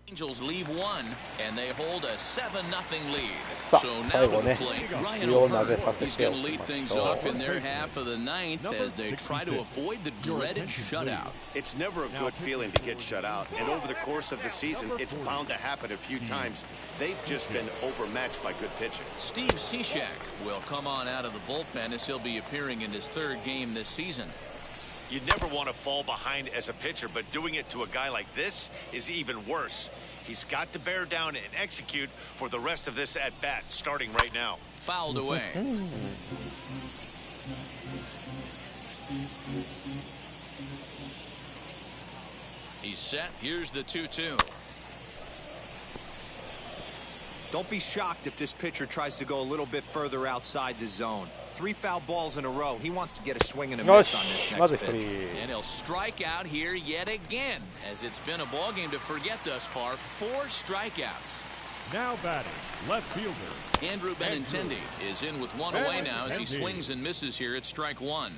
Angels leave one, and they hold a 7-0 lead. さあ、 So now 最 to 後 the ね、 plate, い Ryan いを投げ O'Hearn. させ He's てお going to き lead ま things しょ off in う。 their half of the ninth as they try to avoid the dreaded shutout. It's never a good feeling to get shut out, and over the course of the season, it's bound to happen a few times. They've just been overmatched by good pitching. Steve Cishek will come on out of the bullpen as he'll be appearing in his 3rd game this season. You never want to fall behind as a pitcher, but doing it to a guy like this is even worse. He's got to bear down and execute for the rest of this at-bat, starting right now. Fouled away. He's set. Here's the 2-2. Don't be shocked if this pitcher tries to go a little bit further outside the zone. 3 foul balls in a row. He wants to get a swing and a よ miss し on this まず next 1 pitch. 人。 And he'll strike out here yet again, as it's been a ball game to forget thus far. 4 strikeouts. Now batting, left fielder. Andrew Benintendi is in with 1 away now as he swings and misses here at strike 1.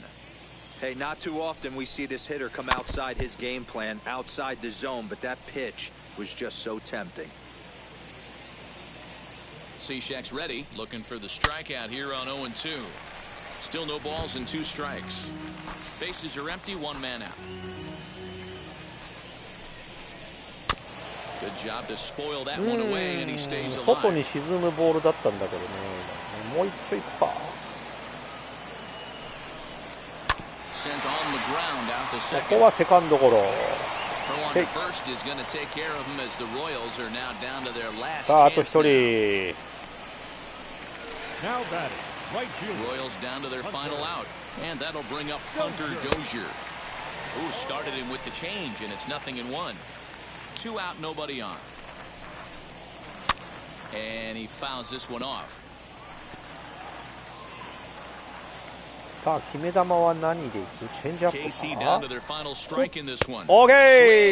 Hey, not too often we see this hitter come outside his game plan, outside the zone, but that pitch was just so tempting. Cishek's ready, looking for the strikeout here on 0-2. Still no balls and 2 strikes. Bases are empty, 1 man out. Good job to spoil that one away, and he stays 外に alive. 沈むボールだったんだけどね。もう一丁いくか。 Sent on the ground out to こ second. こはセカンドゴロ。 Throw on to first is going to take care of him as the Royals are now down to their last さあ、あと chance 1 now. 人。 Now batting, right fielder. Royals down to their final out, and that'll bring up Hunter Dozier, who started him with the change, and it's 0-1. 2 out, nobody on. And he fouls this one off. さあ、決め球は何でいく？チェンジアッ KC プ down to か？ their final strike in this one. オーケ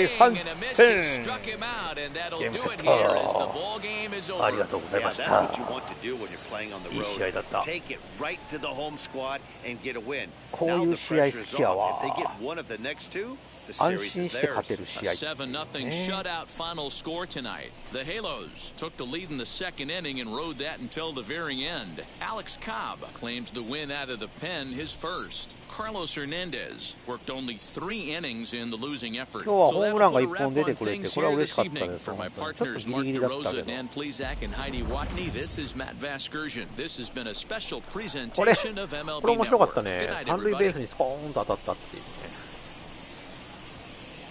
ー、 Swing and a miss 3 just 点。 struck him out, and that'll Game do it set. here as the ball game is ありが over. とうござい Yeah, まし that's た。 what you want to do when you're playing on the いい road. 試合だった。 Take it right to the home squad and get a win. こう Now いう the 試合 pressure 好 is きや off. わ。 If they get one of the next 2, the 安 series 心 is して勝て theirs. る A 試合。 7-0 shutout final score tonight. The Halos took the lead in the 2nd inning and rode that until the very end. Alex Cobb claims the win out of the pen, his first. Carlos Hernandez worked only 3 innings in the losing effort. 今日は So ホー that'll ムランが put a 1 wrap 本出て on くれて、 things これは here 嬉し this かった evening. です。 For my ちょっと partners ギリ Mark ギリだった DeRosa, けど。 Dan Plezak, and Heidi Watney, this is Matt Vasgersian. This has been a special これ、 presentation of これ MLB 面白かった Network. ね Good。night, 三塁ベー everybody. スにスコーンと当たったっていうね。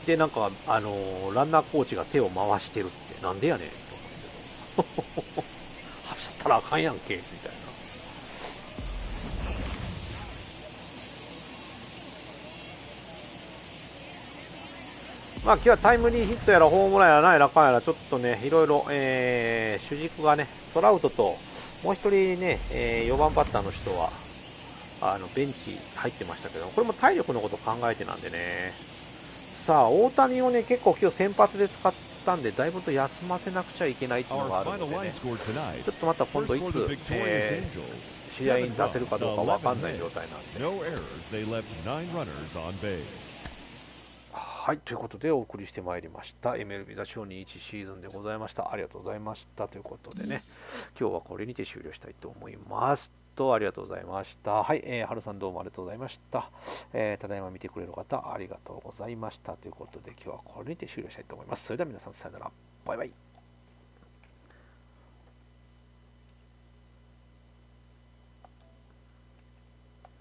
で、なんか、ランナーコーチが手を回してるって、なんでやねんと思って。走ったらあかんやんけ、みたいな。まあ、今日はタイムリーヒットやらホームランやらなんやらかんやらちょっとねいろいろ、主軸がねトラウトともう一人ね、4番バッターの人はベンチ入ってましたけど、これも体力のことを考えてなんでね。さあ大谷をね結構今日先発で使ったんでだいぶと休ませなくちゃいけないっていうのがあるのでね、ちょっとまた今度いつ、試合に出せるかどうかわかんない状態なんで。はい、ということでお送りしてまいりました MLB ザショー21シーズンでございました。ありがとうございましたということでね、今日はこれにて終了したいと思いますと、ありがとうございました。はい、はるさんどうもありがとうございました。ただいま見てくれる方ありがとうございましたということで、今日はこれにて終了したいと思います。それでは皆さんさよなら、バイバイ。